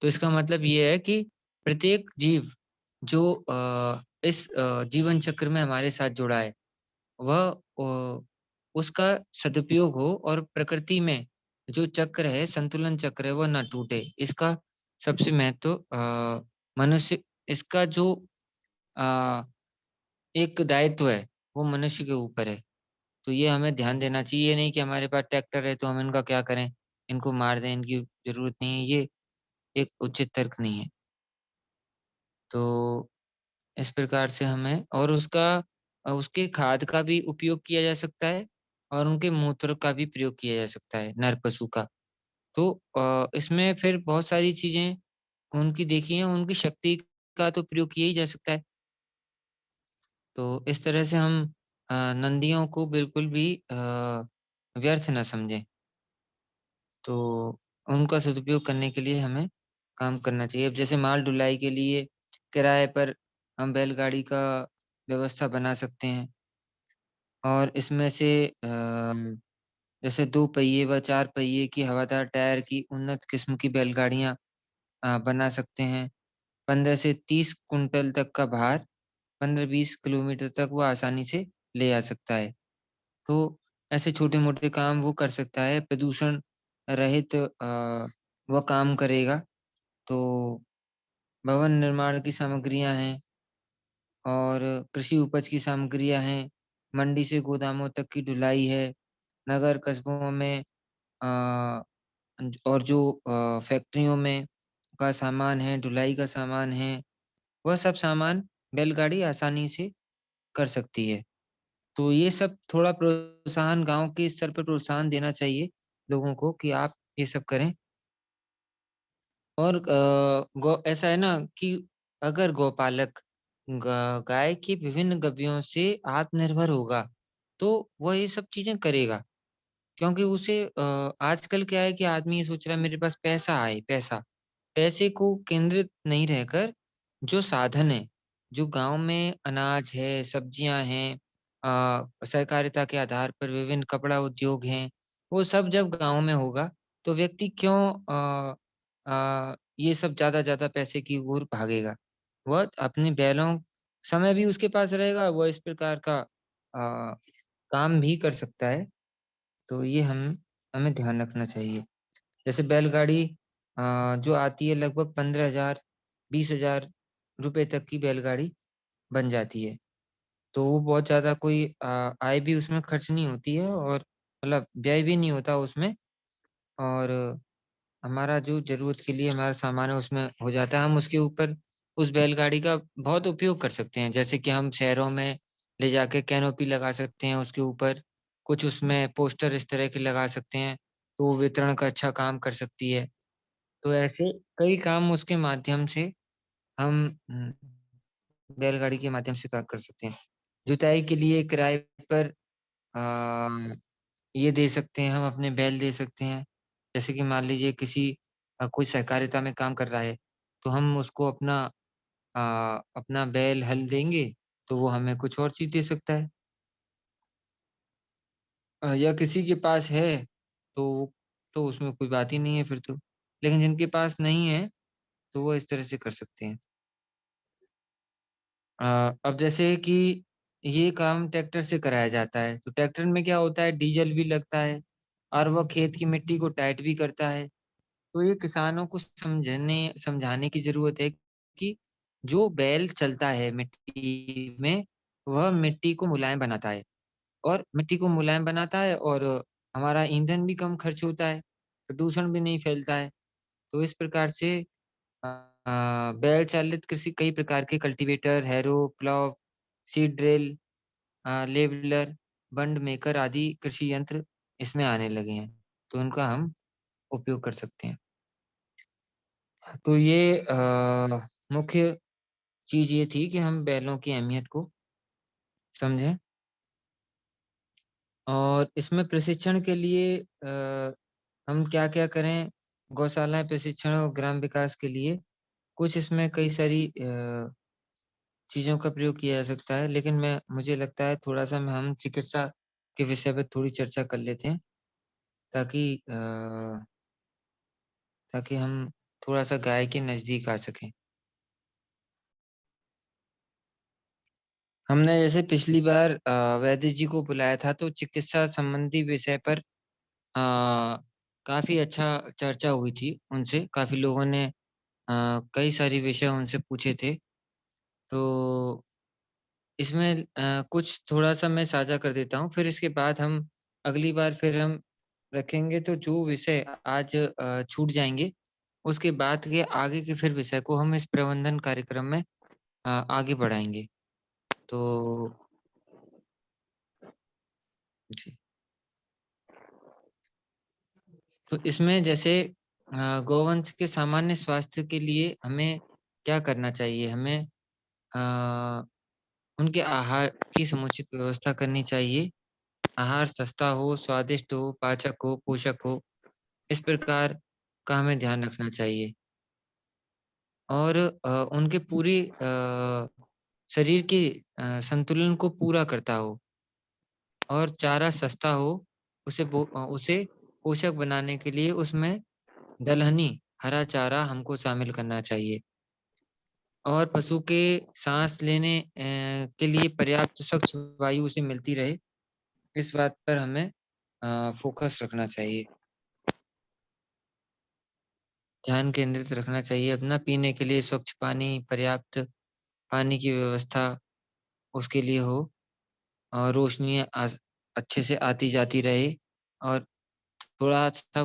तो इसका मतलब ये है कि प्रत्येक जीव जो इस जीवन चक्र में हमारे साथ जुड़ा है, वह उसका सदुपयोग हो और प्रकृति में जो चक्र है, संतुलन चक्र है, वह ना टूटे। इसका सबसे महत्व मनुष्य इसका जो अ, एक दायित्व है, वो मनुष्य के ऊपर है। तो ये हमें ध्यान देना चाहिए, ये नहीं कि हमारे पास ट्रैक्टर है तो हम इनका क्या करें? इनको मार दें, इनकी ज़रूरत नहीं है, ये एक उचित तर्क नहीं है। तो इस प्रकार से हमें और उसके खाद का भी उपयोग किया जा सकता है और उनके मूत्र का भी प्रयोग किया जा सकता है, नर पशु का। तो इसमें फिर बहुत सारी चीज़ें उनकी देखी हैं, उनकी शक्ति का तो प्रयोग किया ही जा सकता है। तो इस तरह से हम नदियों को बिल्कुल भी व्यर्थ ना समझें। तो उनका सदुपयोग करने के लिए हमें काम करना चाहिए। अब जैसे माल ढुलाई के लिए किराए पर हम बैलगाड़ी का व्यवस्था बना सकते हैं और इसमें से जैसे 2 पहिए व 4 पहिए की हवादार टायर की उन्नत किस्म की बैलगाड़ियाँ बना सकते हैं। 15 से 30 कुंटल तक का भार 15-20 किलोमीटर तक वो आसानी से ले आ सकता है। तो ऐसे छोटे-मोटे काम वो कर सकता है, प्रदूषण रहित वह काम करेगा। तो भवन निर्माण की सामग्रियाँ हैं और कृषि उपज की सामग्रियाँ हैं, मंडी से गोदामों तक की ढुलाई है, नगर कस्बों में अ, और जो फैक्ट्रियों में का सामान है, ढुलाई का सामान है, वह सब सामान बैलगाड़ी आसानी से कर सकती है। तो ये सब थोड़ा प्रोत्साहन गाँव के स्तर पे प्रोत्साहन देना चाहिए लोगों को कि आप ये सब करें। और गौ ऐसा है ना कि अगर गौपालक गाय की विभिन्न गवियों से आत्मनिर्भर होगा, तो वह ये सब चीज़ें करेगा। क्योंकि उसे आजकल क्या है कि आदमी ये सोच रहा है मेरे पास पैसा आए, पैसा। पैसे को केंद्रित नहीं रहकर जो साधन है, जो गाँव में अनाज है, सब्जियाँ हैं सहकारिता के आधार पर विभिन्न कपड़ा उद्योग हैं, वो सब जब गाँव में होगा, तो व्यक्ति क्यों ये सब ज़्यादा पैसे की ओर भागेगा। वह अपने बैलों समय भी उसके पास रहेगा, वह इस प्रकार का काम भी कर सकता है। तो ये हमें ध्यान रखना चाहिए। जैसे बैलगाड़ी जो आती है लगभग 15,000 20,000 रुपए तक की बैलगाड़ी बन जाती है। तो वो बहुत ज़्यादा कोई आय भी उसमें खर्च नहीं होती है और मतलब व्यय भी नहीं होता उसमें और हमारा जो ज़रूरत के लिए हमारा सामान है उसमें हो जाता है। हम उसके ऊपर उस बैलगाड़ी का बहुत उपयोग कर सकते हैं। जैसे कि हम शहरों में ले जाके कैनोपी लगा सकते हैं उसके ऊपर, कुछ उसमें पोस्टर इस तरह के लगा सकते हैं, तो वो वितरण का अच्छा काम कर सकती है। तो ऐसे कई काम उसके माध्यम से हम बैलगाड़ी के माध्यम से कर सकते हैं। जुताई के लिए किराए पर अ, ये दे सकते हैं हम अपने बैल दे सकते हैं। जैसे कि मान लीजिए किसी कोई सहकारिता में काम कर रहा है, तो हम उसको अपना बैल हल देंगे, तो वो हमें कुछ और चीज़ दे सकता है। या किसी के पास है, तो उसमें कोई बात ही नहीं है फिर तो। लेकिन जिनके पास नहीं है, तो वो इस तरह से कर सकते हैं। अब जैसे कि ये काम ट्रैक्टर से कराया जाता है, तो ट्रैक्टर में क्या होता है डीज़ल भी लगता है और वह खेत की मिट्टी को टाइट भी करता है। तो ये किसानों को समझाने की ज़रूरत है कि जो बैल चलता है मिट्टी में, वह मिट्टी को मुलायम बनाता है और मिट्टी को मुलायम बनाता है और हमारा ईंधन भी कम खर्च होता है, प्रदूषण भी नहीं फैलता है। तो इस प्रकार से अ, बैल चालित कृषि कई प्रकार के cultivator, harrow, plough, seed drill leveller, bund maker आदि कृषि यंत्र इसमें आने लगे हैं। तो उनका हम उपयोग कर सकते हैं। तो ये मुख्य चीज़ ये थी कि हम बैलों की अहमियत को समझें और इसमें प्रशिक्षण के लिए हम क्या-क्या करें? गौशालाएँ प्रशिक्षण और ग्राम विकास के लिए कुछ इसमें कई सारी चीज़ों का प्रयोग किया जा सकता है, लेकिन मुझे लगता है थोड़ा-सा हम चिकित्सा के विषय पे थोड़ी चर्चा कर लेते हैं, ताकि ताकि हम थोड़ा-सा गाय के नज़दीक आ सकें। हमने जैसे पिछली बार वैद्य जी को बुलाया था, तो चिकित्सा संबंधी विषय पर काफ़ी अच्छा चर्चा हुई थी उनसे। काफ़ी लोगों ने कई सारे विषय उनसे पूछे थे। तो इसमें कुछ थोड़ा-सा मैं साझा कर देता हूँ, फिर इसके बाद हम अगली बार फिर हम रखेंगे, तो जो विषय आज छूट जाएँगे, उसके बाद के आगे के फिर विषय को हम इस प्रबंधन कार्यक्रम में आगे बढ़ाएँगे। तो जी। तो इसमें जैसे गौवंश के सामान्य स्वास्थ्य के लिए हमें क्या करना चाहिए? हमें अ, उनके आहार की समुचित व्यवस्था करनी चाहिए। आहार सस्ता हो, स्वादिष्ट हो, पाचक हो, पोषक हो, इस प्रकार का हमें ध्यान रखना चाहिए। और उनके पूरी शरीर के संतुलन को पूरा करता हो और चारा सस्ता हो, उसे पोषक बनाने के लिए उसमें दलहनी हरा चारा हमको शामिल करना चाहिए। और पशु के साँस लेने के लिए पर्याप्त स्वच्छ वायु उसे मिलती रहे, इस बात पर हमें फ़ोकस रखना चाहिए। ध्यान केंद्रित रखना चाहिए अपना, पीने के लिए स्वच्छ पानी, पर्याप्त पानी की व्यवस्था उसके लिए हो और रोशनी अच्छे से आती-जाती रहे और थोड़ा-सा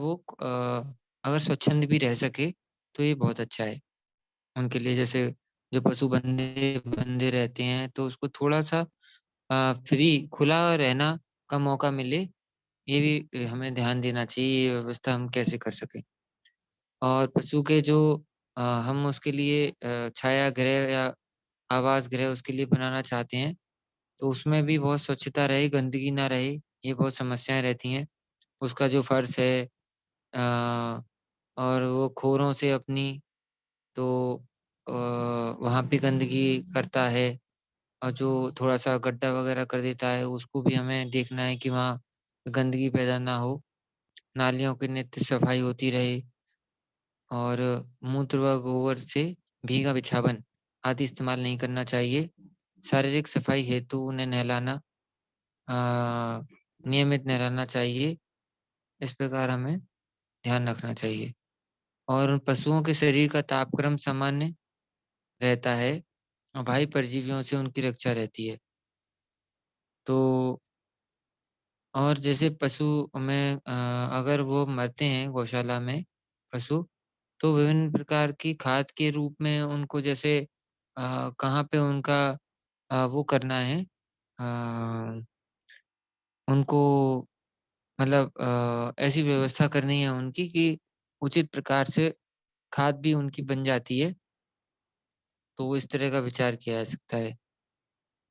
अगर स्वच्छंद भी रह सके, तो ये बहुत अच्छा है। उनके लिए जैसे जो पशु बंधे बंधे रहते हैं, तो उसको थोड़ा-सा फ्री खुला रहना का मौका मिले, ये भी हमें ध्यान देना चाहिए, ये व्यवस्था हम कैसे कर सकें। और पशु के जो हम उसके लिए छाया गृह या आवास गृह उसके लिए बनाना चाहते हैं, तो उसमें भी बहुत स्वच्छता रहे, गंदगी ना रहे, ये बहुत समस्याएँ रहती हैं। उसका जो फर्श है और वो खुरों से अपनी तो अ, वहाँ पे गंदगी करता है और जो थोड़ा-सा गड्ढा वगैरह कर देता है, उसको भी हमें देखना है कि वहाँ गंदगी पैदा ना हो। नालियों की नित्य सफाई होती रहे और मूत्र व गोबर से भीगा बिछावन आदि इस्तेमाल नहीं करना चाहिए। शारीरिक सफाई हेतु उन्हें नहलाना नियमित नहलाना चाहिए। इस प्रकार हमें ध्यान रखना चाहिए और उन पशुओं के शरीर का तापक्रम सामान्य रहता है और बाह्य परजीवियों से उनकी रक्षा रहती है। तो और जैसे पशु में अगर वो मरते हैं गौशाला में पशु, तो विभिन्न प्रकार की खाद के रूप में उनको जैसे कहाँ पे उनका वो करना है उनको मतलब ऐसी व्यवस्था करनी है उनकी कि उचित प्रकार से खाद भी उनकी बन जाती है, तो वो इस तरह का विचार किया जा सकता है।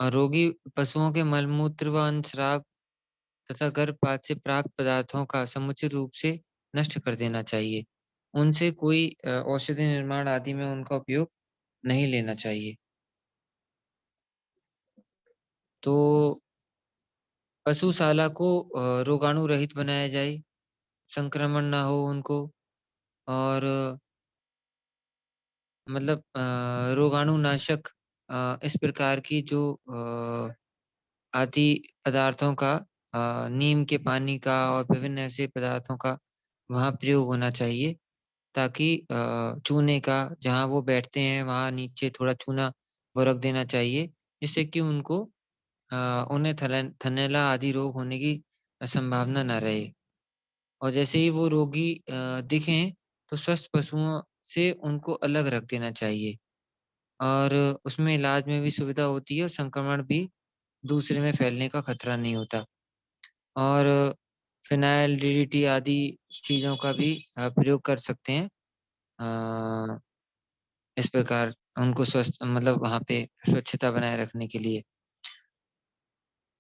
और रोगी पशुओं के मलमूत्र व अंतस्राव तथा गर्भपात से प्राप्त पदार्थों का समुचित रूप से नष्ट कर देना चाहिए। उनसे कोई औषधि निर्माण आदि में उनका उपयोग नहीं लेना चाहिए। तो पशुशाला को रोगाणु रहित बनाया जाए, संक्रमण ना हो उनको और मतलब रोगाणुनाशक इस प्रकार की जो आदि पदार्थों का नीम के पानी का और विभिन्न ऐसे पदार्थों का वहाँ प्रयोग होना चाहिए ताकि चूने का जहाँ वो बैठते हैं वहाँ नीचे थोड़ा चूना वो रख देना चाहिए जिससे कि उन्हें थनैला आदि रोग होने की संभावना ना रहे। और जैसे ही वो रोगी दिखें तो स्वस्थ पशुओं से उनको अलग रख देना चाहिए और उसमें इलाज में भी सुविधा होती है और संक्रमण भी दूसरे में फैलने का खतरा नहीं होता। और फ़िनाइल, डीडीटी आदि चीज़ों का भी प्रयोग कर सकते हैं। अ, इस प्रकार उनको स्वस्थ मतलब वहाँ पे स्वच्छता बनाए रखने के लिए।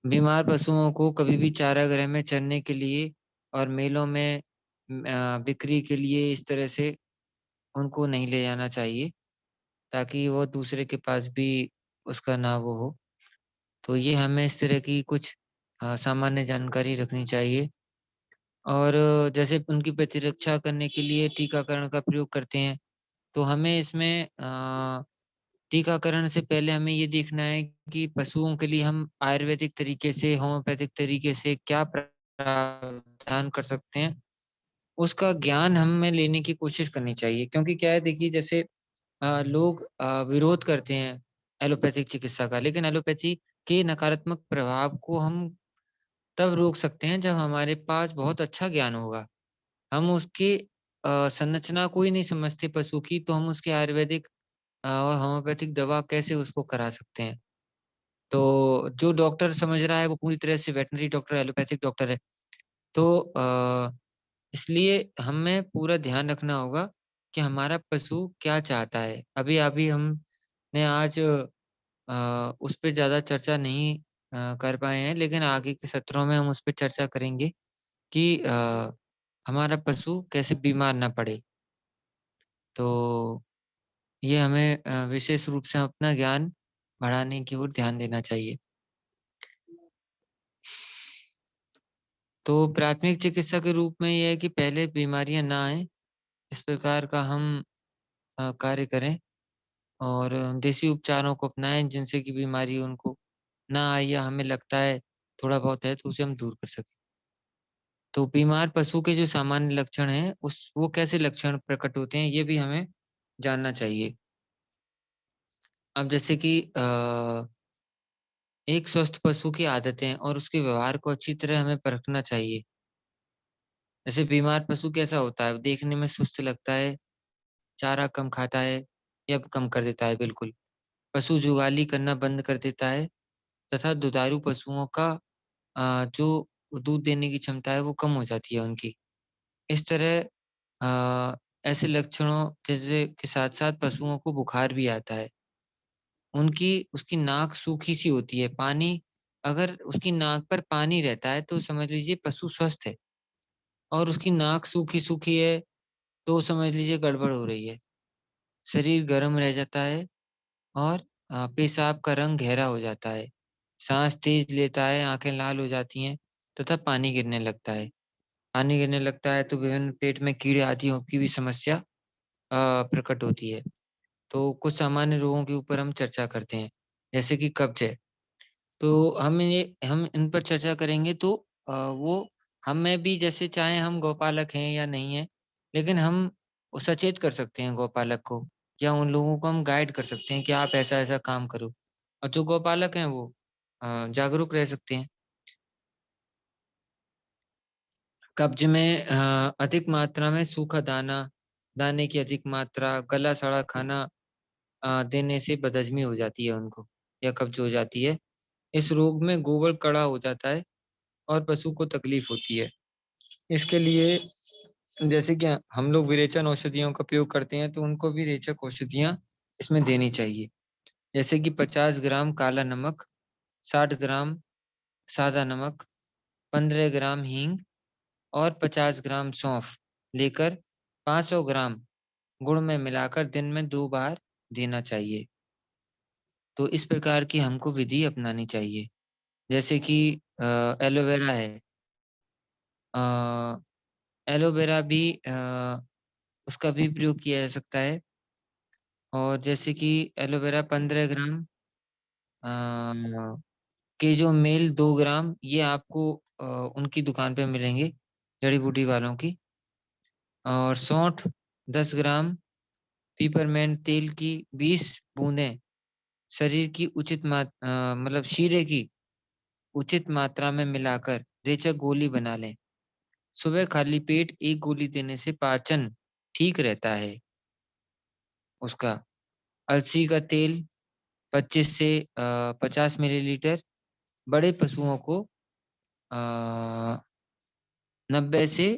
बीमार पशुओं को कभी भी चारागाह में चरने के लिए और मेलों में बिक्री के लिए इस तरह से उनको नहीं ले जाना चाहिए। ताकि वो दूसरे के पास भी उसका ना वो हो। तो ये हमें इस तरह की कुछ सामान्य जानकारी रखनी चाहिए और जैसे उनकी प्रतिरक्षा करने के लिए टीकाकरण का प्रयोग करते हैं, तो हमें इसमें टीकाकरण से पहले हमें ये देखना है कि पशुओं के लिए हम आयुर्वेदिक तरीके से, होम्योपैथिक तरीके से क्या प्रावधान कर सकते हैं, उसका ज्ञान हमें लेने की कोशिश करनी चाहिए। क्योंकि क्या है देखिए जैसे लोग विरोध करते हैं एलोपैथिक चिकित्सा का, लेकिन एलोपैथी के नकारात्मक प्रभाव को हम तब रोक सकते हैं जब हमारे पास बहुत अच्छा ज्ञान होगा। हम उसकी संरचना को ही नहीं समझते पशु की, तो हम उसकी आयुर्वेदिक और होम्योपैथिक दवा कैसे उसको करा सकते हैं। तो जो डॉक्टर समझ रहा है वो पूरी तरह से वेटरनरी डॉक्टर, एलोपैथिक डॉक्टर है। तो इसलिए हमें पूरा ध्यान रखना होगा कि हमारा पशु क्या चाहता है। अभी-अभी हमने आज उस पे ज़्यादा चर्चा नहीं कर पाए हैं, लेकिन आगे के सत्रों में हम उस पे चर्चा करेंगे कि हमारा पशु कैसे बीमार ना पड़े। तो ये हमें विशेष रूप से अपना ज्ञान बढ़ाने की ओर ध्यान देना चाहिए। तो प्राथमिक चिकित्सा के रूप में ये है कि पहले बीमारियाँ ना आएँ, इस प्रकार का हम कार्य करें और देसी उपचारों को अपनाएँ जिनसे कि बीमारी उनको ना आए या हमें लगता है थोड़ा बहुत है तो उसे हम दूर कर सकें। तो बीमार पशु के जो सामान्य लक्षण हैं, उस वो कैसे लक्षण प्रकट होते हैं, ये भी हमें जानना चाहिए। अब जैसे कि एक स्वस्थ पशु की आदतें और उसके व्यवहार को अच्छी तरह हमें परखना चाहिए। जैसे बीमार पशु कैसा होता है? देखने में सुस्त लगता है, चारा कम खाता है या कम कर देता है बिल्कुल। पशु जुगाली करना बंद कर देता है तथा दुधारू पशुओं का जो दूध देने की क्षमता है वो कम हो जाती है उनकी। इस तरह ऐसे लक्षणों जैसे के साथ-साथ पशुओं को बुखार भी आता है। उसकी नाक सूखी-सी होती है, पानी अगर उसकी नाक पर पानी रहता है तो समझ लीजिए पशु स्वस्थ है और उसकी नाक सूखी-सूखी है तो समझ लीजिए गड़बड़ हो रही है। शरीर गर्म रह जाता है और पेशाब का रंग गहरा हो जाता है। साँस तेज़ लेता है, आँखें लाल हो जाती हैं तथा पानी गिरने लगता है। पानी गिरने लगता है तो विभिन्न पेट में कीड़े आदियों की भी समस्या प्रकट होती है। तो कुछ सामान्य रोगों के ऊपर हम चर्चा करते हैं, जैसे कि कब्ज़ है। तो हम इन पर चर्चा करेंगे तो वो हमें भी जैसे चाहे हम गौपालक हैं या नहीं हैं, लेकिन हम सचेत कर सकते हैं गौपालक को या उन लोगों को हम गाइड कर सकते हैं कि आप ऐसा-ऐसा काम करो। और जो गौपालक हैं वो जागरूक रह सकते हैं। कब्ज़ में अधिक मात्रा में सूखा दाना, दाने की अधिक मात्रा, गला सड़ा खाना देने से बदहज़मी हो जाती है उनको या कब्ज़ हो जाती है। इस रोग में गोबर कड़ा हो जाता है और पशु को तकलीफ होती है। इसके लिए जैसे कि हम लोग विरेचन औषधियों का प्रयोग करते हैं, तो उनको भी रेचक औषधियाँ इसमें देनी चाहिए। जैसे कि 50 ग्राम काला नमक, 60 ग्राम सादा नमक, 15 ग्राम हींग और 50 ग्राम सौंफ लेकर 500 ग्राम गुड़ में मिलाकर दिन में 2 बार देना चाहिए। तो इस प्रकार की हमको विधि अपनानी चाहिए। जैसे कि एलोवेरा है। अ, एलोवेरा भी उसका भी प्रयोग किया जा सकता है और जैसे कि एलोवेरा 15 ग्राम के जो मेल 2 ग्राम ये आपको उनकी दुकान पे मिलेंगे, जड़ी-बूटी वालों की और सौंठ 10 ग्राम, पिपरमेंट तेल की 20 बूँदें शरीर की मतलब शीरे की उचित मात्रा में मिलाकर रेचक गोली बना लें। सुबह खाली पेट 1 गोली देने से पाचन ठीक रहता है उसका। अलसी का तेल 25 से 50 मिलीलीटर बड़े पशुओं को 90 से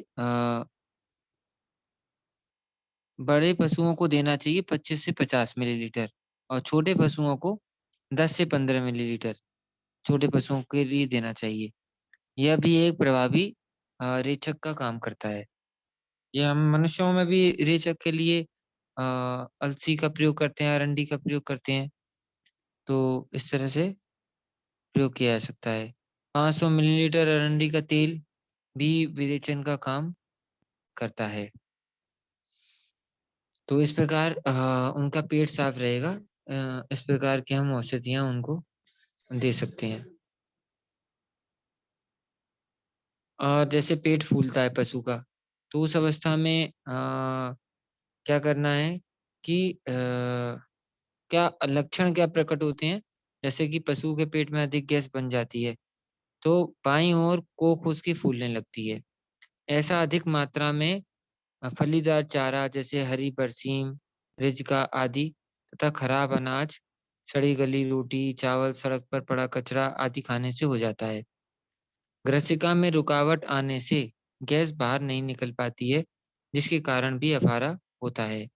बड़े पशुओं को देना चाहिए 25 से 50 मिलीलीटर और छोटे पशुओं को 10 से 15 मिलीलीटर छोटे पशुओं के लिए देना चाहिए। यह भी एक प्रभावी रेचक का काम करता है। यह हम मनुष्यों में भी रेचक के लिए अलसी का प्रयोग करते हैं, अरंडी का प्रयोग करते हैं। तो इस तरह से प्रयोग किया जा सकता है। 500 मिलीलीटर अरंडी का तेल भी विरेचन का काम करता है। तो इस प्रकार उनका पेट साफ रहेगा। इस प्रकार की हम औषधियाँ उनको दे सकते हैं। और जैसे पेट फूलता है पशु का, तो उस अवस्था में क्या करना है कि क्या लक्षण क्या प्रकट होते हैं? जैसे कि पशु के पेट में अधिक गैस बन जाती है, तो बाईं ओर कोख उसकी फूलने लगती है। ऐसा अधिक मात्रा में फलीदार चारा जैसे हरी बरसीम, रिजका आदि तथा खराब अनाज, सड़ी गली रोटी, चावल, सड़क पर पड़ा कचरा आदि खाने से हो जाता है। ग्रसिका में रुकावट आने से गैस बाहर नहीं निकल पाती है, जिसके कारण भी अफारा होता है।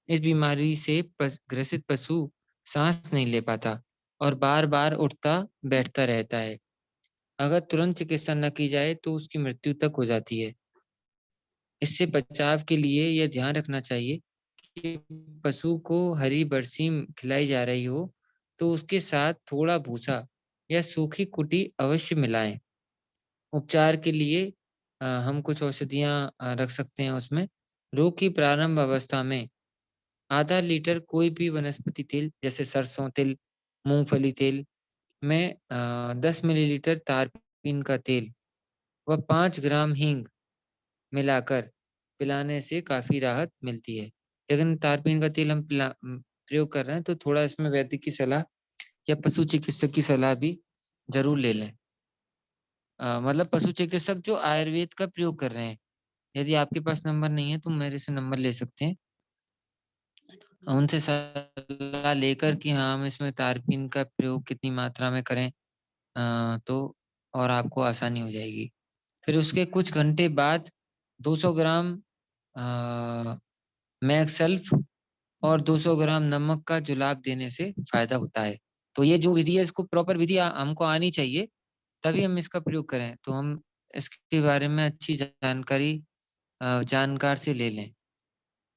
इस बीमारी से ग्रसित पशु सांस नहीं ले पाता और बार-बार उठता बैठता रहता है। अगर तुरंत चिकित्सा न की जाए तो उसकी मृत्यु तक हो जाती है। इससे बचाव के लिए यह ध्यान रखना चाहिए कि पशु को हरी बरसीम खिलाई जा रही हो, तो उसके साथ थोड़ा भूसा या सूखी कुटी अवश्य मिलाएँ। उपचार के लिए हम कुछ औषधियाँ रख सकते हैं उसमें। रोग की प्रारंभ अवस्था में आधा लीटर कोई भी वनस्पति तेल जैसे सरसों तेल, मूँगफली तेल में 10 मिलीलीटर तारपीन का तेल व 5 ग्राम हींग मिलाकर पिलाने से काफ़ी राहत मिलती है। लेकिन तारपीन का तेल हम प्रयोग कर रहे हैं तो थोड़ा इसमें वैद्य की सलाह या पशु चिकित्सक की सलाह भी ज़रूर ले लें। मतलब पशु चिकित्सक जो आयुर्वेद का प्रयोग कर रहे हैं। यदि आपके पास नंबर नहीं है तो मेरे से नंबर ले सकते हैं। उनसे सलाह लेकर कि हाँ, हम इसमें तारपीन का प्रयोग कितनी मात्रा में करें तो और आपको आसानी हो जाएगी। फिर उसके कुछ घंटे बाद 200 ग्राम मैक्सल्फ और 200 ग्राम नमक का जुलाब देने से फ़ायदा होता है। तो ये जो विधि है इसको प्रॉपर विधि हमको आनी चाहिए, तभी हम इसका प्रयोग करें। तो हम इसके बारे में अच्छी जानकारी जानकार से ले लें,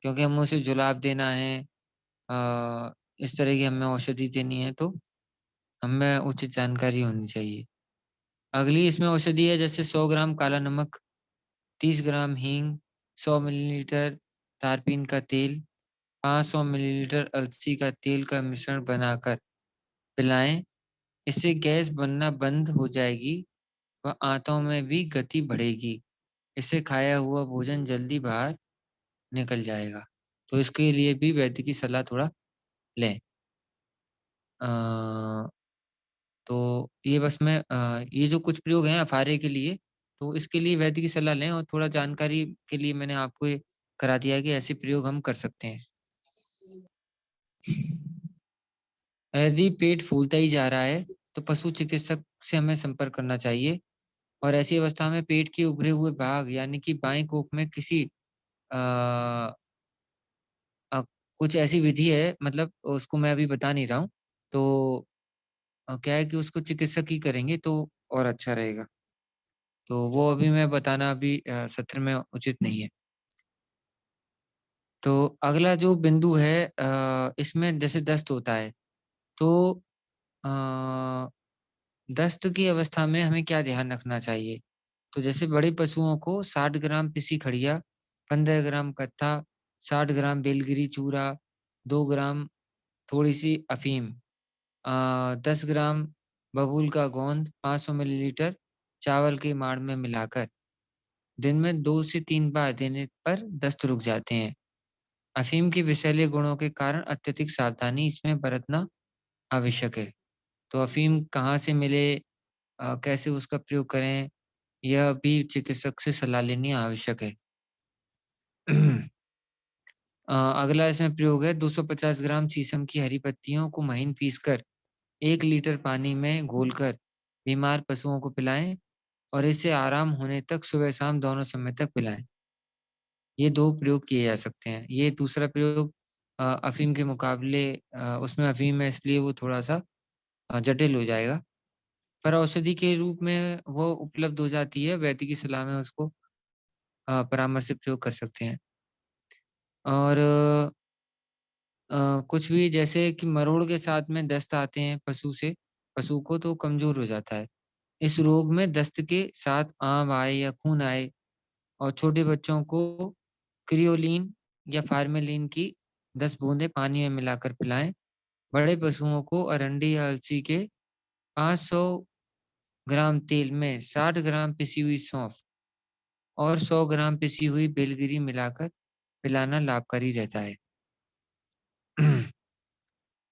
क्योंकि हमें उसे जुलाब देना है इस तरह की हमें औषधि देनी है तो हमें उचित जानकारी होनी चाहिए। अगली इसमें औषधि है जैसे 100 ग्राम काला नमक, 30 ग्राम हींग, 100 मिलीलीटर तारपीन का तेल, 500 मिलीलीटर अलसी का तेल का मिश्रण बनाकर पिलाएँ। इससे गैस बनना बंद हो जाएगी व आंतों में भी गति बढ़ेगी। इससे खाया हुआ भोजन जल्दी बाहर निकल जाएगा। तो इसके लिए भी वैद्य की सलाह थोड़ा लें। अ, तो ये बस मैं ये जो कुछ प्रयोग हैं अफारे के लिए, तो इसके लिए वैद्य की सलाह लें और थोड़ा जानकारी के लिए मैंने आपको ये करा दिया है कि ऐसे प्रयोग हम कर सकते हैं। यदि पेट फूलता ही जा रहा है, तो पशु चिकित्सक से हमें संपर्क करना चाहिए और ऐसी अवस्था में पेट के उभरे हुए भाग यानी कि बाएँ कोख में किसी अ अ, कुछ ऐसी विधि है मतलब उसको मैं अभी बता नहीं रहा हूँ। तो क्या है कि उसको चिकित्सक ही करेंगे तो और अच्छा रहेगा। तो वो अभी मैं बताना अभी सत्र में उचित नहीं है। तो अगला जो बिंदु है इसमें जैसे दस्त होता है, तो अ, दस्त की अवस्था में हमें क्या ध्यान रखना चाहिए? तो जैसे बड़े पशुओं को 60 ग्राम पिसी खड़िया, 15 ग्राम कत्था, 60 ग्राम बेलगिरी चूरा, 2 ग्राम थोड़ी-सी अफ़ीम 10 ग्राम बबूल का गोंद, 500 मिलीलीटर चावल के माड़ में मिलाकर दिन में 2 से 3 बार देने पर दस्त रुक जाते हैं। अफ़ीम के विषैले गुणों के कारण अत्यधिक सावधानी इसमें बरतना आवश्यक है। तो अफ़ीम कहाँ से मिले कैसे उसका प्रयोग करें, यह भी चिकित्सक से सलाह लेनी आवश्यक है। अगला इसमें प्रयोग है 250 ग्राम शीशम की हरी पत्तियों को महीन पीसकर 1 लीटर पानी में घोलकर बीमार पशुओं को पिलाएँ और इससे आराम होने तक सुबह-शाम दोनों समय तक पिलाएँ। ये 2 प्रयोग किए जा सकते हैं। ये दूसरा प्रयोग अफ़ीम के मुकाबले उसमें अफ़ीम है इसलिए वो थोड़ा-सा जटिल हो जाएगा। पर औषधि के रूप में वो उपलब्ध हो जाती है, वैद्य की सलाह में उसको परामर्श से प्रयोग कर सकते हैं। और कुछ भी जैसे कि मरोड़ के साथ में दस्त आते हैं पशु को तो कमज़ोर हो जाता है। इस रोग में दस्त के साथ आम आए या खून आए और छोटे बच्चों को क्रियोलिन या फ़ार्मेलिन की 10 बूंदें पानी में मिलाकर पिलाएँ। बड़े पशुओं को अरंडी या अलसी के 500 ग्राम तेल में 60 ग्राम पिसी हुई सौंफ और 100 ग्राम पिसी हुई बेलगिरी मिलाकर पिलाना लाभकारी रहता है।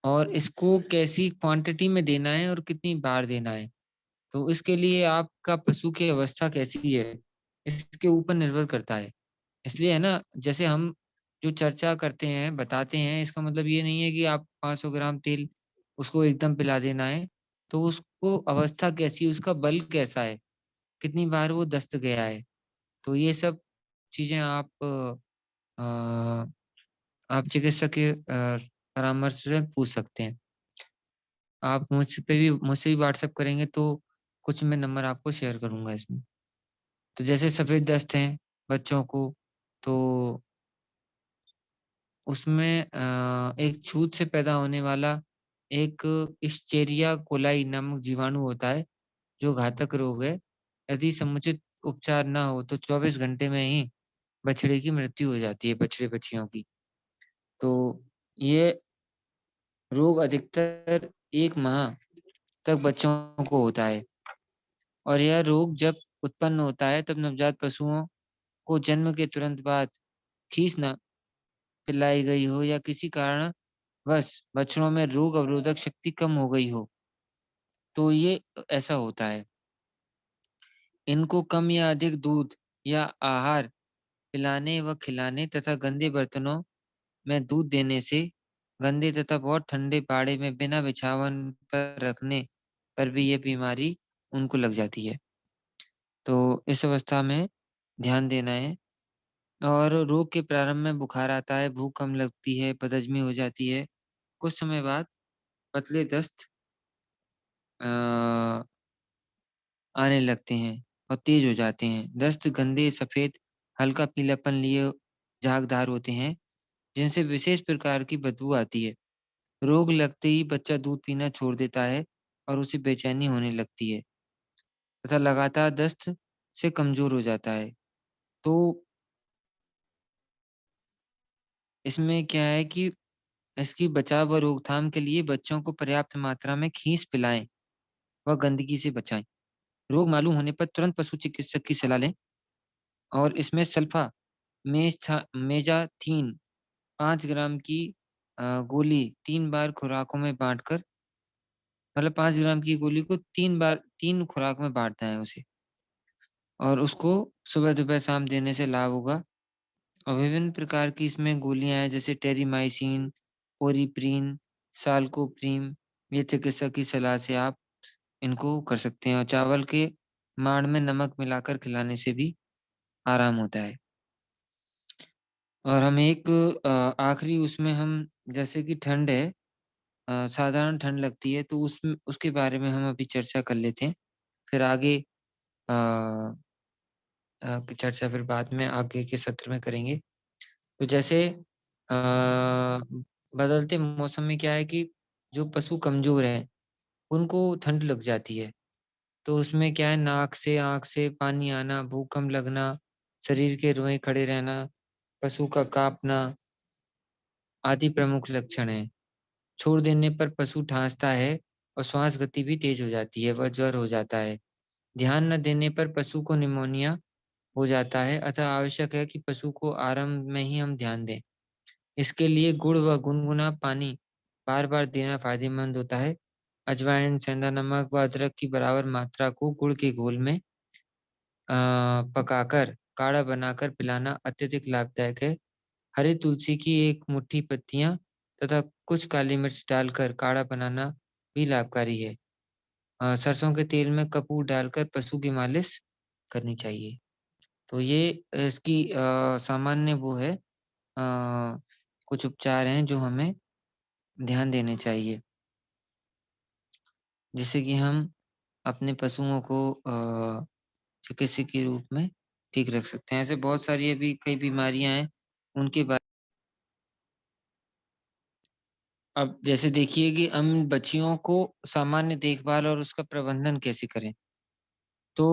और इसको कैसी क्वांटिटी में देना है और कितनी बार देना है, तो इसके लिए आपका पशु की अवस्था कैसी है, इसके ऊपर निर्भर करता है। इसलिए है ना, जैसे हम जो चर्चा करते हैं, बताते हैं, इसका मतलब ये नहीं है कि आप 500 ग्राम तेल उसको एकदम पिला देना है। तो उसको अवस्था कैसी है, उसका बल कैसा है, कितनी बार वो दस्त गया है, तो ये सब चीज़ें अ, आप चिकित्सक के परामर्श से पूछ सकते हैं। आप मुझसे भी व्हाट्सएप करेंगे तो कुछ मैं नंबर आपको शेयर करूँगा इसमें। तो जैसे सफ़ेद दस्त हैं बच्चों को, तो उसमें एक छूत से पैदा होने वाला एक इश्चेरिया कोलाई नामक जीवाणु होता है, जो घातक रोग है। यदि समुचित उपचार ना हो तो 24 घंटे में ही बछड़े की मृत्यु हो जाती है, बछड़े-बछियों की। तो ये रोग अधिकतर 1 माह तक बच्चों को होता है और यह रोग जब उत्पन्न होता है तब नवजात पशुओं को जन्म के तुरंत बाद खीस न पिलाई गई हो या किसी कारणवश बछड़ों में रोग अवरोधक शक्ति कम हो गई हो, तो ये ऐसा होता है। इनको कम या अधिक दूध या आहार पिलाने व खिलाने तथा गंदे बर्तनों में दूध देने से, गंदे तथा बहुत ठंडे पाड़े में बिना बिछावन पर रखने पर भी ये बीमारी उनको लग जाती है। तो इस अवस्था में ध्यान देना है और रोग के प्रारंभ में बुखार आता है, भूख कम लगती है, बदहज़मी हो जाती है। कुछ समय बाद पतले दस्त अ, आने लगते हैं और तेज़ हो जाते हैं। दस्त गंदे, सफ़ेद, हल्का पीलापन लिए झागदार होते हैं, जिनसे विशेष प्रकार की बदबू आती है। रोग लगते ही बच्चा दूध पीना छोड़ देता है और उसे बेचैनी होने लगती है तथा लगातार दस्त से कमज़ोर हो जाता है। तो इसमें क्या है कि इसकी बचाव व रोकथाम के लिए बच्चों को पर्याप्त मात्रा में खींच पिलाएँ व गंदगी से बचाएँ। रोग मालूम होने पर तुरंत पशु चिकित्सक की सलाह लें और इसमें सल्फा मेजाथीन 5 ग्राम की गोली 3 बार खुराकों में बाँटकर, मतलब 5 ग्राम की गोली को 3 खुराक में बाँटना है उसे और उसको सुबह, दोपहर, शाम देने से लाभ होगा। और विभिन्न प्रकार की इसमें गोलियाँ हैं जैसे टेरिमाइसिन, ओरिप्रिन, साल्कोप्रिम, ये चिकित्सक की सलाह से आप इनको कर सकते हैं और चावल के माँड में नमक मिलाकर खिलाने से भी आराम होता है। और हम एक आखिरी उसमें हम, जैसे कि ठंड है, साधारण ठंड लगती है तो उसके बारे में हम अभी चर्चा कर लेते हैं। फिर आगे की चर्चा फिर बाद में आगे के सत्र में करेंगे। तो जैसे बदलते मौसम में क्या है कि जो पशु कमज़ोर हैं, उनको ठंड लग जाती है। तो उसमें क्या है, नाक से, आँख से पानी आना, भूख कम लगना, शरीर के रोएँ खड़े रहना, पशु का काँपना आदि प्रमुख लक्षण हैं। छोड़ देने पर पशु ठाँसता है और श्वास गति भी तेज़ हो जाती है व ज्वर हो जाता है। ध्यान न देने पर पशु को निमोनिया हो जाता है, अतः आवश्यक है कि पशु को आरंभ में ही हम ध्यान दें। इसके लिए गुड़ व गुनगुना पानी बार-बार देना फ़ायदेमंद होता है। अजवाइन, सेंधा नमक व अदरक की बराबर मात्रा को गुड़ के घोल में पकाकर काढ़ा बनाकर पिलाना अत्यधिक लाभदायक है। हरी तुलसी की 1 मुट्ठी पत्तियाँ तथा कुछ काली मिर्च डालकर काढ़ा बनाना भी लाभकारी है। सरसों के तेल में कपूर डालकर पशु की मालिश करनी चाहिए। तो ये इसकी सामान्य वो है, कुछ उपचार हैं जो हमें ध्यान देने चाहिए, जिससे कि हम अपने पशुओं को चिकित्सक के रूप में ठीक रख सकते हैं। ऐसे बहुत सारी अभी कई बीमारियाँ हैं, उनके बारे अब जैसे देखिए कि हम बच्चियों को सामान्य देखभाल और उसका प्रबंधन कैसे करें? तो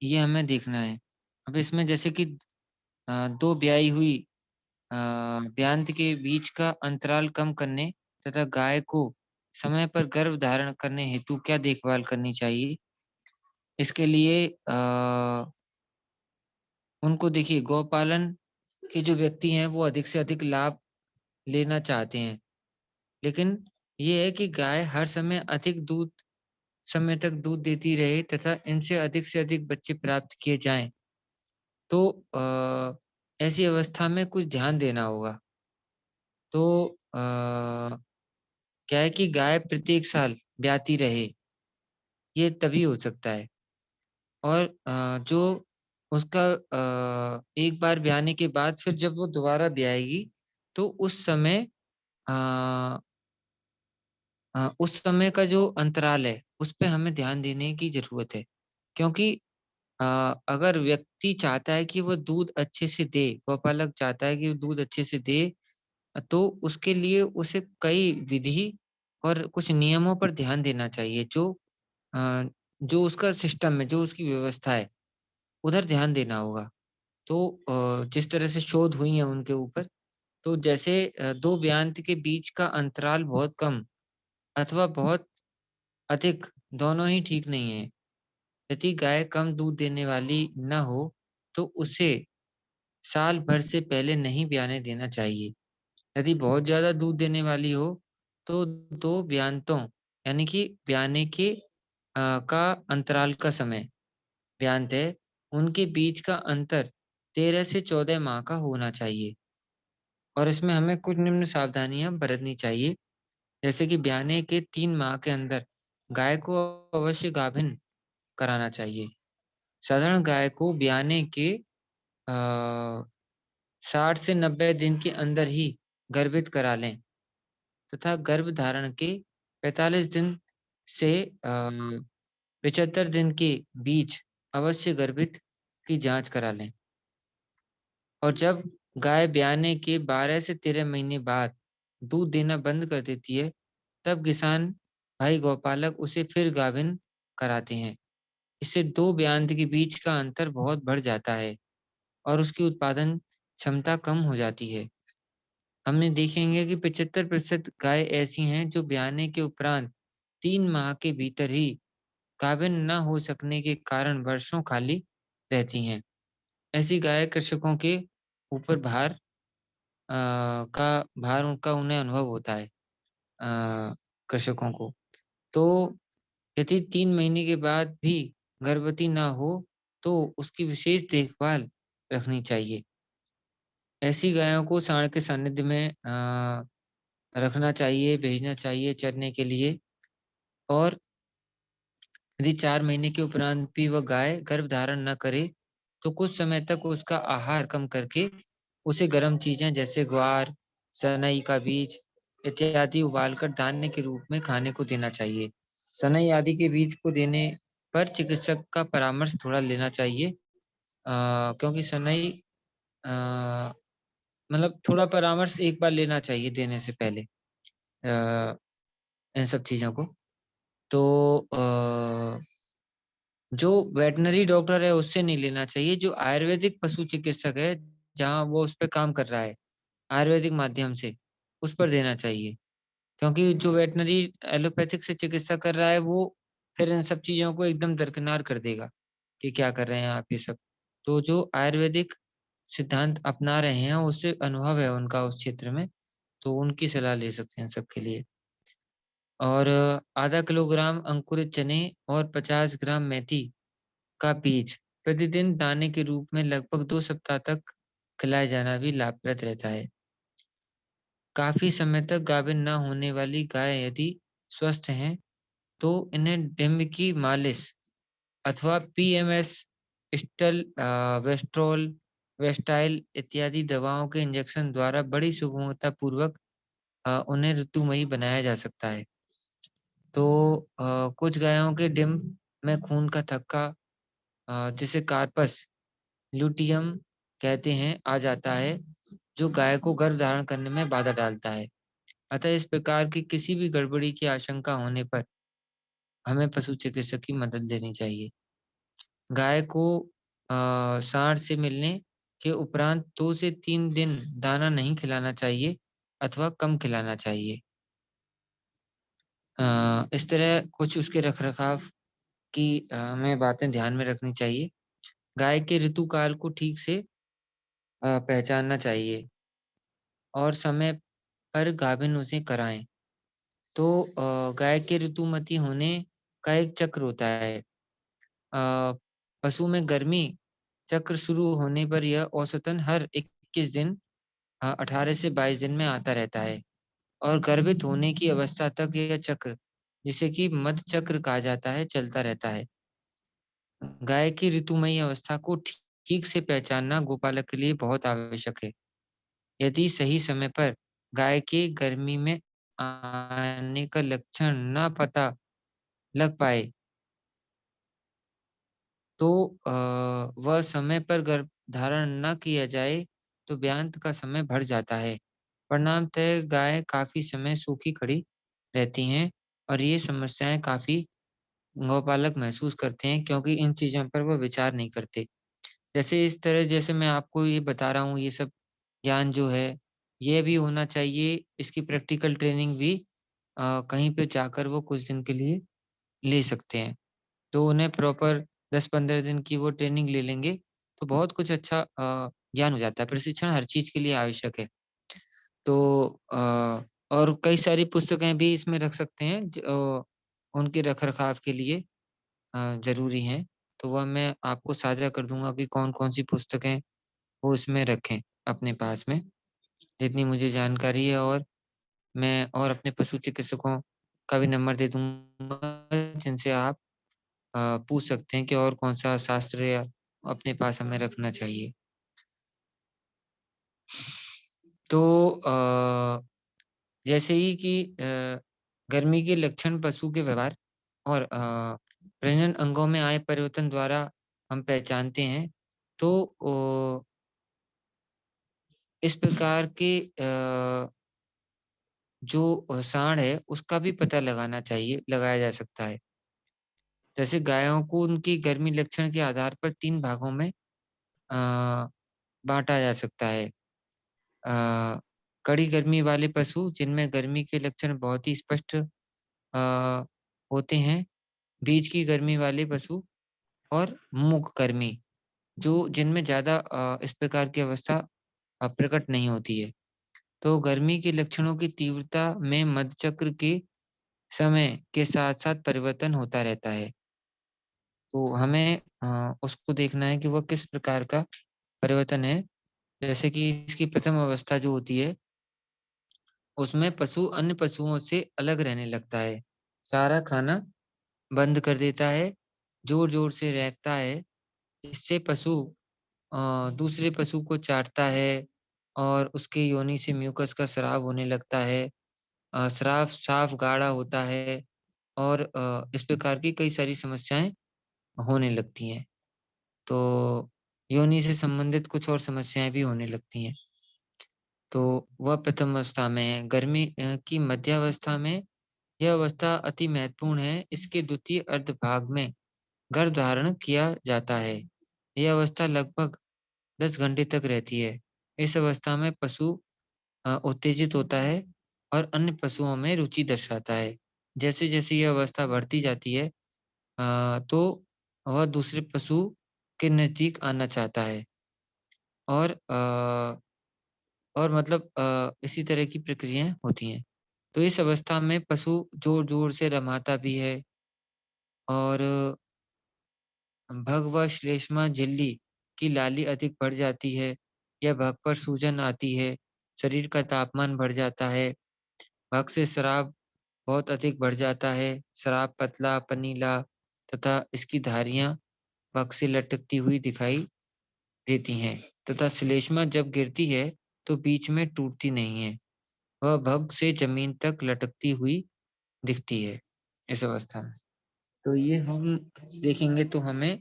ये हमें देखना है। अब इसमें जैसे कि 2 ब्याई हुई अ, ब्यांत के बीच का अंतराल कम करने तथा गाय को समय पर गर्भ धारण करने हेतु क्या देखभाल करनी चाहिए? इसके लिए उनको देखिए गौपालन के जो व्यक्ति हैं वो अधिक से अधिक लाभ लेना चाहते हैं। लेकिन ये है कि गाय हर समय अधिक समय तक दूध देती रहे तथा इनसे अधिक से अधिक बच्चे प्राप्त किए जाएँ, तो ऐसी अवस्था में कुछ ध्यान देना होगा। तो क्या है कि गाय प्रत्येक साल ब्याती रहे, ये तभी हो सकता है और जो उसका एक बार ब्याने के बाद फिर जब वो दोबारा ब्याएगी, तो अ उस समय का जो अंतराल है, उस पे हमें ध्यान देने की ज़रूरत है। क्योंकि अ, अगर व्यक्ति चाहता है कि वो दूध अच्छे से दे, गौपालक चाहता है कि वो दूध अच्छे से दे तो उसके लिए उसे कई विधि और कुछ नियमों पर ध्यान देना चाहिए अ, जो उसका सिस्टम है, जो उसकी व्यवस्था है, उधर ध्यान देना होगा। तो जिस तरह से शोध हुई हैं उनके ऊपर, तो जैसे 2 ब्यांत के बीच का अंतराल बहुत कम अथवा बहुत अधिक, दोनों ही ठीक नहीं है। यदि गाय कम दूध देने वाली न हो, तो उसे साल भर से पहले नहीं ब्याने देना चाहिए। यदि बहुत ज़्यादा दूध देने वाली हो, तो 2 ब्याँतों यानी कि ब्याने के का अंतराल का समय ब्याँत है, उनके बीच का अंतर 13 से 14 माह का होना चाहिए और इसमें हमें कुछ निम्न सावधानियाँ बरतनी चाहिए, जैसे कि ब्याने के 3 माह के अंदर गाय को अवश्य गाभिन कराना चाहिए। साधारण गाय को ब्याने के 60 से 90 दिन के अंदर ही गर्भित करा लें तथा गर्भधारण के 45 दिन से 75 दिन के बीच अवश्य गर्भित की जाँच करा लें और जब गाय ब्याने के 12 से 13 महीने बाद दूध देना बंद कर देती है, तब किसान भाई गौपालक उसे फिर गाभिन कराते हैं। इससे 2 ब्याँत के बीच का अंतर बहुत बढ़ जाता है और उसकी उत्पादन क्षमता कम हो जाती है। हमने देखेंगे कि 75% गाय ऐसी हैं जो ब्याने के उपरांत 3 माह के भीतर ही गाभिन न हो सकने के कारण वर्षों खाली रहती हैं। ऐसी गाय कृषकों के ऊपर भार उनका उन्हें अनुभव होता है कृषकों को। तो यदि 3 महीने के बाद भी गर्भवती ना हो, तो उसकी विशेष देखभाल रखनी चाहिए। ऐसी गायों को साँड़ के सानिध्य में रखना चाहिए, भेजना चाहिए चरने के लिए और यदि 4 महीने के उपरांत भी वह गाय गर्भ धारण न करे, तो कुछ समय तक उसका आहार कम करके उसे गर्म चीज़ें जैसे ग्वार, सनई का बीज इत्यादि उबालकर धान्य के रूप में खाने को देना चाहिए। सनई आदि के बीज को देने पर चिकित्सक का परामर्श थोड़ा लेना चाहिए क्योंकि सनई मतलब थोड़ा परामर्श एक बार लेना चाहिए देने से पहले इन सब चीज़ों को। तो जो वेटरनरी डॉक्टर है उससे नहीं लेना चाहिए, जो आयुर्वेदिक पशु चिकित्सक है, जहाँ वो उस पे काम कर रहा है, आयुर्वेदिक माध्यम से, उस पर देना चाहिए। क्योंकि जो वेटरनरी एलोपैथिक से चिकित्सा कर रहा है, वो फिर इन सब चीज़ों को एकदम दरकिनार कर देगा, कि क्या कर रहे हैं आप ये सब। तो जो आयुर्वेदिक सिद्धांत अपना रहे हैं, उससे अनुभव है उनका उस क्षेत्र में, तो उनकी सलाह ले सकते हैं सबके लिए। और आधा किलोग्राम अंकुरित चने और 50 ग्राम मेथी का बीज प्रतिदिन दाने के रूप में लगभग 2 सप्ताह तक खिलाया जाना भी लाभप्रद रहता है। काफ़ी समय तक गाभिन न होने वाली गाय यदि स्वस्थ हैं, तो इन्हें डिंभ की मालिश अथवा पीएमएस, वेस्ट्रोल, वेस्टाइल इत्यादि दवाओं के इंजेक्शन द्वारा बड़ी सुगमतापूर्वक उन्हें ऋतुमयी बनाया जा सकता है। तो कुछ गायों के डिंभ में खून का थक्का जिसे कार्पस ल्यूटियम कहते हैं, आ जाता है, जो गाय को गर्भ धारण करने में बाधा डालता है। अतः इस प्रकार की किसी भी गड़बड़ी की आशंका होने पर हमें पशु चिकित्सक की मदद लेनी चाहिए। गाय को सांड से मिलने के उपरांत 2 से 3 दिन दाना नहीं खिलाना चाहिए अथवा कम खिलाना चाहिए। इस तरह कुछ उसके रख-रखाव की हमें बातें ध्यान में रखनी चाहिए। गाय के ऋतुकाल को ठीक से पहचानना चाहिए और समय पर गाभिन उसे कराएँ। तो गाय के ऋतुमती होने का एक चक्र होता है। पशु में गर्मी चक्र शुरू होने पर यह औसतन हर 21 दिन 18 से 22 दिन में आता रहता है और गर्भित होने की अवस्था तक यह चक्र, जिसे कि मध्य चक्र कहा जाता है, चलता रहता है। गाय की ऋतुमयी अवस्था को ठीक से पहचानना गोपालक के लिए बहुत आवश्यक है। यदि सही समय पर गाय के गर्मी में आने का लक्षण ना पता लग पाए, तो वह समय पर गर्भधारण ना किया जाए, तो ब्याँत का समय बढ़ जाता है। परिणामतः गाय काफ़ी समय सूखी खड़ी रहती हैं और ये समस्याएँ काफ़ी गौपालक महसूस करते हैं क्योंकि इन चीज़ों पर वो विचार नहीं करते। जैसे इस तरह जैसे मैं आपको ये बता रहा हूँ, ये सब ज्ञान जो है, ये भी होना चाहिए, इसकी प्रैक्टिकल ट्रेनिंग भी कहीं पे जाकर वो कुछ दिन के लिए ले सकते हैं। तो उन्हें प्रॉपर 10-15 दिन की वो ट्रेनिंग ले लेंगे, तो बहुत कुछ अच्छा ज्ञान हो जाता है। प्रशिक्षण हर चीज़ के लिए आवश्यक है। तो और कई सारी पुस्तकें भी इसमें रख सकते हैं उनके रख-रखाव के लिए ज़रूरी हैं। तो वह मैं आपको साझा कर दूँगा कि कौन-कौन सी पुस्तकें वो इसमें रखें अपने पास में, जितनी मुझे जानकारी है और मैं और अपने पशु चिकित्सकों का भी नंबर दे दूँगा, जिनसे आप पूछ सकते हैं कि और कौन-सा शास्त्र या अपने पास हमें रखना चाहिए। तो जैसे ही कि गर्मी के लक्षण पशु के व्यवहार और प्रजनन अंगों में आए परिवर्तन द्वारा हम पहचानते हैं, तो इस प्रकार के जो साँड़ है, उसका भी पता लगाया जा सकता है। जैसे गायों को उनकी गर्मी लक्षण के आधार पर 3 भागों में बाँटा जा सकता है। कड़ी गर्मी वाले पशु जिनमें गर्मी के लक्षण बहुत ही स्पष्ट होते हैं, बीच की गर्मी वाले पशु और मूक गर्मी, जो जिनमें ज़्यादा इस प्रकार की अवस्था प्रकट नहीं होती है। तो गर्मी के लक्षणों की तीव्रता में मध्यचक्र के समय के साथ-साथ परिवर्तन होता रहता है। तो हमें उसको देखना है कि वह किस प्रकार का परिवर्तन है। जैसे कि इसकी प्रथम अवस्था जो होती है, उसमें पशु अन्य पशुओं से अलग रहने लगता है। चारा खाना बंद कर देता है, ज़ोर-ज़ोर से रेंकता है, इससे पशु दूसरे पशु को चाटता है और उसकी योनि से म्यूकस का स्राव होने लगता है। स्राव साफ गाढ़ा होता है और इस प्रकार की कई सारी समस्याएँ होने लगती हैं। तो योनि से संबंधित कुछ और समस्याएँ भी होने लगती हैं। तो वह प्रथम अवस्था में है। गर्मी की मध्यावस्था में यह अवस्था अति महत्वपूर्ण है। इसके द्वितीय अर्ध भाग में गर्भधारण किया जाता है। यह अवस्था लगभग 10 घंटे तक रहती है। इस अवस्था में पशु उत्तेजित होता है और अन्य पशुओं में रुचि दर्शाता है। जैसे-जैसे यह अवस्था बढ़ती जाती है तो वह दूसरे पशु के नज़दीक आना चाहता है और मतलब इसी तरह की प्रक्रियाएँ होती हैं। तो इस अवस्था में पशु ज़ोर-ज़ोर से रमाता भी है और भग व श्लेष्मा झिल्ली की लाली अधिक बढ़ जाती है या भग पर सूजन आती है, शरीर का तापमान बढ़ जाता है, भग से स्राव बहुत अधिक बढ़ जाता है, स्राव पतला, पनीला तथा इसकी धारियाँ भग से लटकती हुई दिखाई देती हैं तथा श्लेष्मा जब गिरती है, तो बीच में टूटती नहीं है। वह भग से ज़मीन तक लटकती हुई दिखती है, इस अवस्था में। तो ये हम देखेंगे तो हमें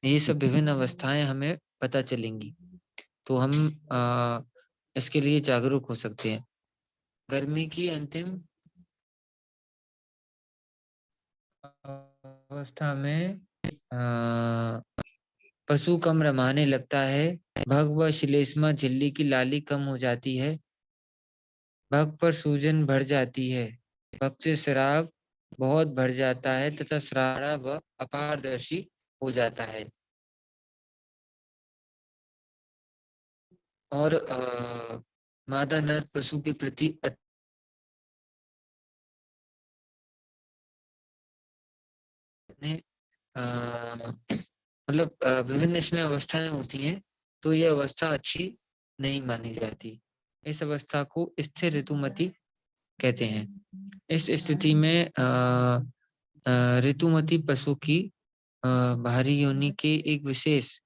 ये सब विभिन्न अवस्थाएँ हमें पता चलेंगी। तो हम इसके लिए जागरूक हो सकते हैं। गर्मी की अंतिम अवस्था में पशु कम रमाने लगता है। भग व श्लेष्मा झिल्ली की लाली कम हो जाती है। भग पर सूजन बढ़ जाती है। भग से स्राव बहुत बढ़ जाता है तथा श्रावण व अपारदर्शी हो जाता है। और मादा नर पशु के प्रति अपने मतलब विभिन्न इसमें अवस्थाएं होती हैं, तो ये अवस्था अच्छी नहीं मानी जाती। इस अवस्था को स्थिर ऋतुमती कहते हैं। इस स्थिति में ऋतुमती पशु की बाहरी योनि के एक विशेष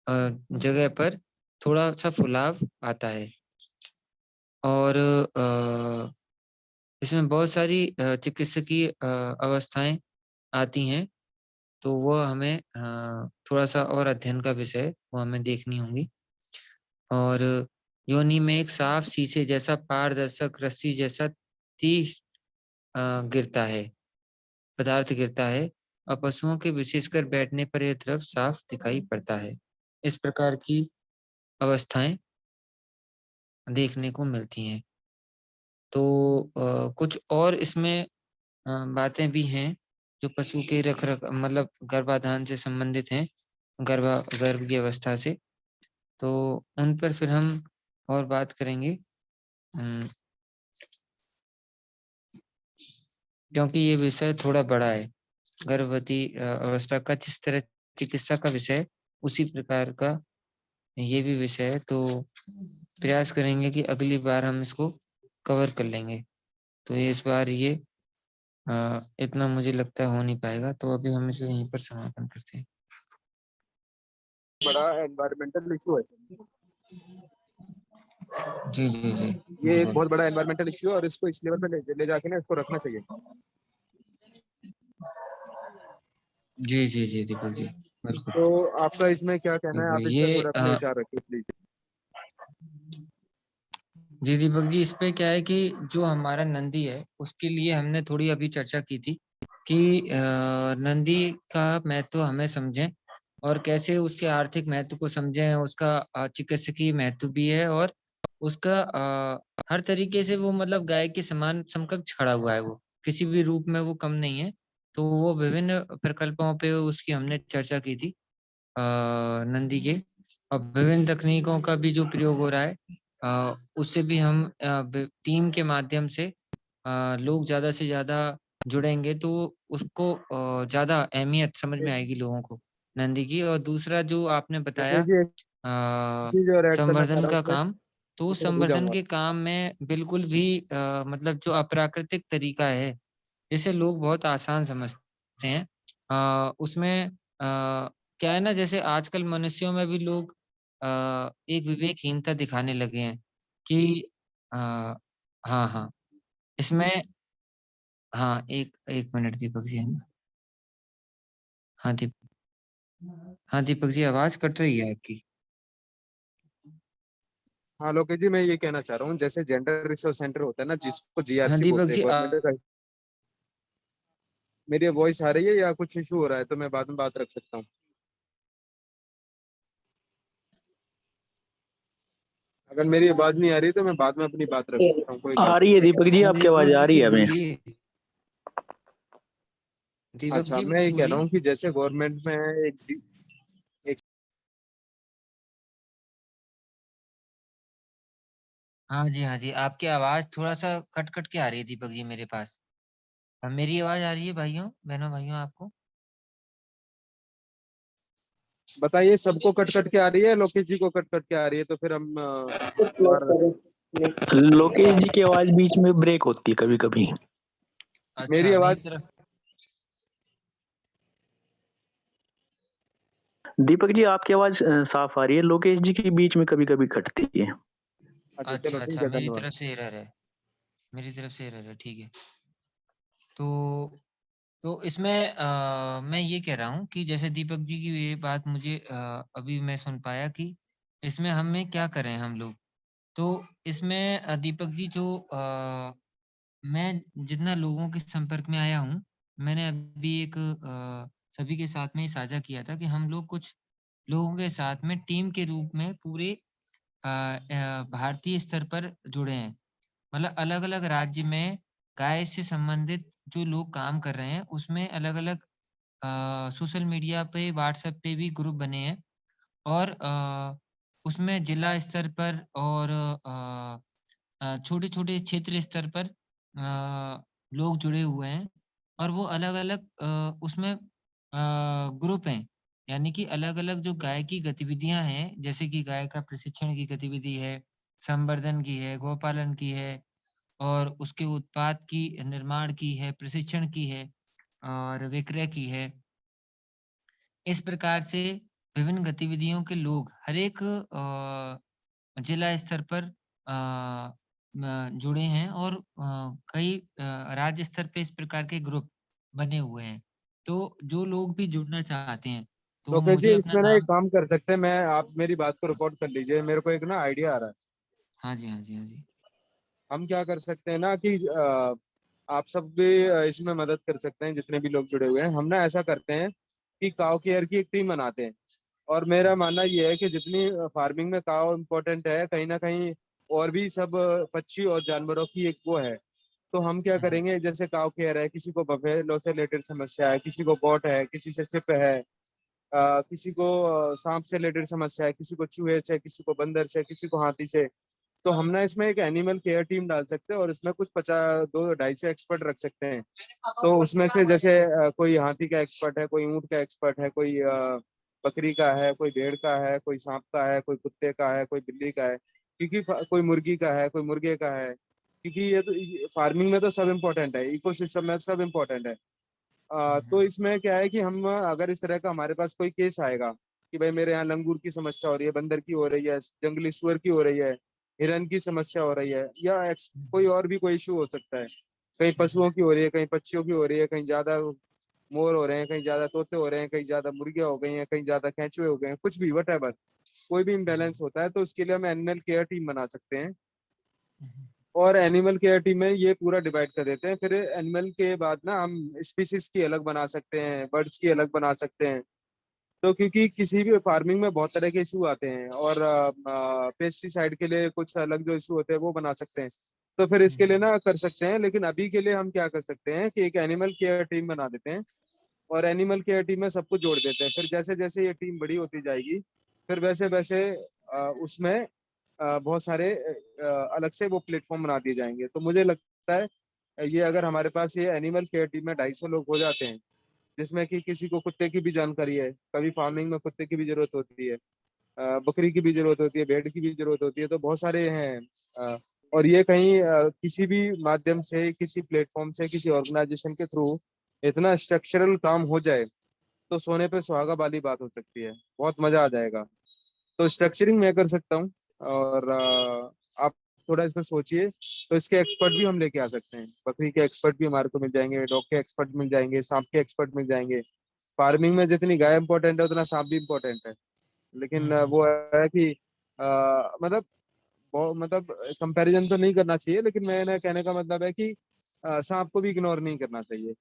जगह पर थोड़ा सा फुलाव आता है। और इसमें बहुत सारी चिकित्सकीय अवस्थाएं आती हैं, तो वह हमें थोड़ा सा और अध्ययन का विषय है, वो हमें देखनी होंगी। और योनि में एक साफ शीशे जैसा पारदर्शक रस्सी जैसा तीक्ष्ण गिरता है, पदार्थ गिरता है और पशुओं के विशेषकर बैठने पर यह द्रव साफ दिखाई पड़ता है। इस प्रकार की अवस्थाएं देखने को मिलती हैं। तो कुछ और इसमें बातें भी हैं जो पशु के रख मतलब गर्भाधान से संबंधित हैं, गर्भ की अवस्था से, तो उन पर फिर हम और बात करेंगे। क्योंकि ये विषय थोड़ा बड़ा है। गर्भवती अवस्था का जिस तरह चिकित्सा का विषय है, उसी प्रकार का ये भी विषय है, तो प्रयास करेंगे कि अगली बार हम इसको कवर कर लेंगे। तो इस बार ये इतना मुझे लगता है हो नहीं पाएगा, तो अभी हम इसे यहीं पर समापन करते हैं। बड़ा एनवायरमेंटल इशू है। जी जी जी, ये एक बहुत बड़ा एनवायरमेंटल इशू है और इसको इस लेवल पे ले जाके ना इसको रखना चाहिए। जी जी जी दीपक जी, बिल्कुल। तो आपका इसमें क्या कहना है, आप इस पे ये थोड़ा अपने विचार रखिए प्लीज। जी दीपक जी, इस पे क्या है कि जो हमारा नंदी है उसके लिए हमने थोड़ी अभी चर्चा की थी कि नंदी का महत्व हमें समझें और कैसे उसके आर्थिक महत्व को समझें। उसका चिकित्सकीय महत्व भी है और उसका हर तरीके से वो मतलब गाय के समान समकक्ष खड़ा हुआ है। वो किसी भी रूप में वो कम नहीं है। तो वो विभिन्न प्रकल्पों पे उसकी हमने चर्चा की थी नंदी के। और विभिन्न तकनीकों का भी जो प्रयोग हो रहा है, उससे भी हम टीम के माध्यम से लोग ज्यादा से ज्यादा जुड़ेंगे तो उसको ज्यादा अहमियत समझ में आएगी लोगों को नंदी की। और दूसरा जो आपने तो बताया जी एक चीज और ऐड करना चाह संवर्धन रहा हूँ का इसमें, काम, तो तो उस मैं भूल संवर्धन जाऊंगा। के काम में बिल्कुल भी मतलब जो अप्राकृतिक तरीका है जिसे लोग बहुत आसान समझते हैं, उसमें क्या है ना, जैसे आजकल मनुष्यों में भी लोग एक विवेकहीनता दिखाने लगे हैं कि अ, हाँ हाँ इसमें, हाँ एक एक मिनट दीपक जी, है ना। हाँ हाँ दीपक जी, आवाज कट रही है आपकी। हाँ लोकेश जी, मैं ये कहना चाह रहा हूँ, जैसे जेंडर रिसोर्स सेंटर होता है ना, जिसको हाँ जीआरसी दीपक बोलते हैं जी, गवर्नमेंट का। मेरी वॉइस आ रही है या कुछ इशू हो रहा है? तो मैं बाद में बात रख सकता हूँ। अगर मेरी आवाज नहीं आ रही तो मैं बाद में अपनी बात रख सकता हूँ, कोई आ बात रही है दीपक जी, हाँ आपकी आवाज आ दीपक रही जी है हमें। बोलिए। नहीं। दीपक अच्छा, जी मैं ये कह रहा बोलिए। हूँ कि जैसे गवर्नमेंट में एक हाँ जी, आपकी आवाज थोड़ा सा कट कट के आ रही है दीपक जी मेरे पास। मेरी आवाज आ रही है भाइयों बहनों भाइयों आपको? बताइए, सबको कट कट के आ रही है, लोकेश जी को कट कट के आ रही है, तो फिर हम दोबारा लोकेश जी की आवाज बीच में ब्रेक होती है कभी कभी। मेरी अच्छा आवाज। मेरी तरफ। दीपक जी आपकी आवाज साफ आ रही है, लोकेश जी की बीच में कभी कभी कटती है। अच्छा चलो अच्छा ठीक अच्छा, है, मेरी धन्यवाद। तरफ से एरर है। मेरी तरफ से एरर है, ठीक है। तो तो इसमें मैं ये कह रहा हूँ कि जैसे दीपक जी की ये बात मुझे अभी मैं सुन पाया कि इसमें हमें क्या करें हम लोग? तो इसमें दीपक जी जो मैं जितना लोगों के संपर्क में आया हूँ, मैंने अभी एक सभी के साथ में ही साझा किया था कि हम लोग कुछ लोगों के साथ में टीम के रूप में पूरे भारतीय स्तर पर जुड़े हैं। मतलब अलग-अलग राज्य में गाय से संबंधित जो लोग काम कर रहे हैं, उसमें अलग-अलग सोशल मीडिया पे, व्हाट्सएप पे भी ग्रुप बने हैं और उसमें जिला स्तर पर और छोटे-छोटे क्षेत्र स्तर पर लोग जुड़े हुए हैं और वो अलग-अलग उसमें ग्रुप हैं। यानी कि अलग-अलग जो गाय की गतिविधियाँ हैं, जैसे कि गाय का प्रशिक्षण की गतिविधि है, संवर्धन की है, गौपालन की है और उसके उत्पाद की निर्माण की है, प्रशिक्षण की है और विक्रय की है। इस प्रकार से विभिन्न गतिविधियों के लोग हर एक जिला स्तर पर जुड़े हैं और कई राज्य स्तर पे इस प्रकार के ग्रुप बने हुए हैं। तो जो लोग भी जुड़ना चाहते हैं, तो वो लोकेश जी मुझे अपना इसमें ना एक नाम काम कर सकते हैं, मैं आप मेरी बात को रिकॉर्ड कर लीजिए, मेरे को एक ना आइडिया आ रहा है। हाँ जी, हाँ जी, हाँ जी। हम क्या कर सकते हैं ना कि आप सब भी इसमें मदद कर सकते हैं, जितने भी लोग जुड़े हुए हैं। हम ना ऐसा करते हैं कि काव केयर की एक टीम बनाते हैं और मेरा मानना ये है कि जितनी फार्मिंग में काव इम्पोर्टेंट है, कहीं ना कहीं और भी सब पक्षी और जानवरों की एक वो है। तो हम क्या हुँ, हुँ। करेंगे, जैसे काव केयर है, किसी को बफेलो से रिलेटेड समस्या है, किसी को गोट है, किसी से सिप है, किसी को सांप से रिलेटेड समस्या है, किसी को चूहे से, किसी को बंदर से, किसी को हाथी से। तो हम ना इसमें एक एनिमल केयर टीम डाल सकते हैं और इसमें कुछ 50 2 250 एक्सपर्ट रख सकते हैं। तो उसमें से जैसे कोई हाथी का एक्सपर्ट है, कोई ऊंट का एक्सपर्ट है, कोई बकरी का है, कोई भेड़ का है, कोई सांप का है, कोई कुत्ते का है, कोई बिल्ली का है, क्योंकि कोई मुर्गी का है, कोई मुर्गे का है, क्योंकि ये तो फार्मिंग में तो सब इम्पोर्टेंट है, इकोसिस्टम में सब इम्पोर्टेंट है। हुँ, तो हुँ। इसमें क्या है कि हम अगर इस तरह का हमारे पास कोई केस आएगा कि भाई मेरे यहाँ लंगूर की समस्या हो रही है, बंदर की हो रही है, जंगली सुअर की हो रही है, हिरन की समस्या हो रही है, या हुँ, कोई हुँ। और भी कोई इशू हो सकता है, कहीं हुँ, हुँ। पशुओं की हो रही है, कहीं पक्षियों की हो रही है, कहीं ज्यादा मोर हो रहे हैं, कहीं ज्यादा तोते हो रहे हैं, कहीं ज्यादा मुर्गियां हो गई हैं, कहीं ज्यादा केंचुए हो गए हैं, कुछ भी वट कोई भी हुँ, हुँ। इम्बेलेंस होता है, तो उसके लिए हम एनिमल केयर टीम बना सकते हैं। हुँ, हुँ। और एनिमल केयर टीम में ये पूरा डिवाइड कर देते हैं। फिर एनिमल के बाद ना हम स्पीसीज की अलग बना सकते हैं, बर्ड्स की अलग बना सकते हैं। तो क्योंकि किसी भी फार्मिंग में बहुत तरह के इशू आते हैं और पेस्टिसाइड के लिए कुछ अलग जो इशू होते हैं वो बना सकते हैं। तो फिर हुँ, इसके लिए हुँ। ना कर सकते हैं, लेकिन अभी के लिए हम क्या कर सकते हैं कि एक एनिमल केयर टीम बना देते हैं और एनिमल केयर टीम में सबको जोड़ देते हैं। फिर जैसे जैसे ये टीम बड़ी होती जाएगी, फिर वैसे वैसे उसमें बहुत सारे अलग से वो प्लेटफॉर्म बना दिए जाएंगे। तो मुझे लगता है ये अगर हमारे पास ये एनिमल केयर टीम में 250 लोग हो जाते हैं, जिसमें कि किसी को कुत्ते की भी जानकारी है, कभी फार्मिंग में कुत्ते की भी जरूरत होती है, बकरी की भी जरूरत होती है, भेड़ की भी जरूरत होती है, तो बहुत सारे हैं। और ये कहीं किसी भी माध्यम से, किसी प्लेटफॉर्म से, किसी ऑर्गेनाइजेशन के थ्रू इतना स्ट्रक्चरल काम हो जाए तो सोने पे सुहागा वाली बात हो सकती है, बहुत मजा आ जाएगा। तो स्ट्रक्चरिंग मैं कर सकता हूँ और आप थोड़ा इसमें सोचिए। तो इसके एक्सपर्ट भी हम लेके आ सकते हैं, बकरी के एक्सपर्ट भी हमारे को मिल जाएंगे, डॉग के एक्सपर्ट मिल जाएंगे, सांप के एक्सपर्ट मिल जाएंगे। फार्मिंग में जितनी गाय इंपॉर्टेंट है उतना सांप भी इम्पोर्टेंट है। लेकिन हुँ, हुँ। वो है कि मतलब मतलब कंपैरिजन तो नहीं करना चाहिए, लेकिन मैंने कहने का मतलब है कि सांप को भी इग्नोर नहीं करना चाहिए,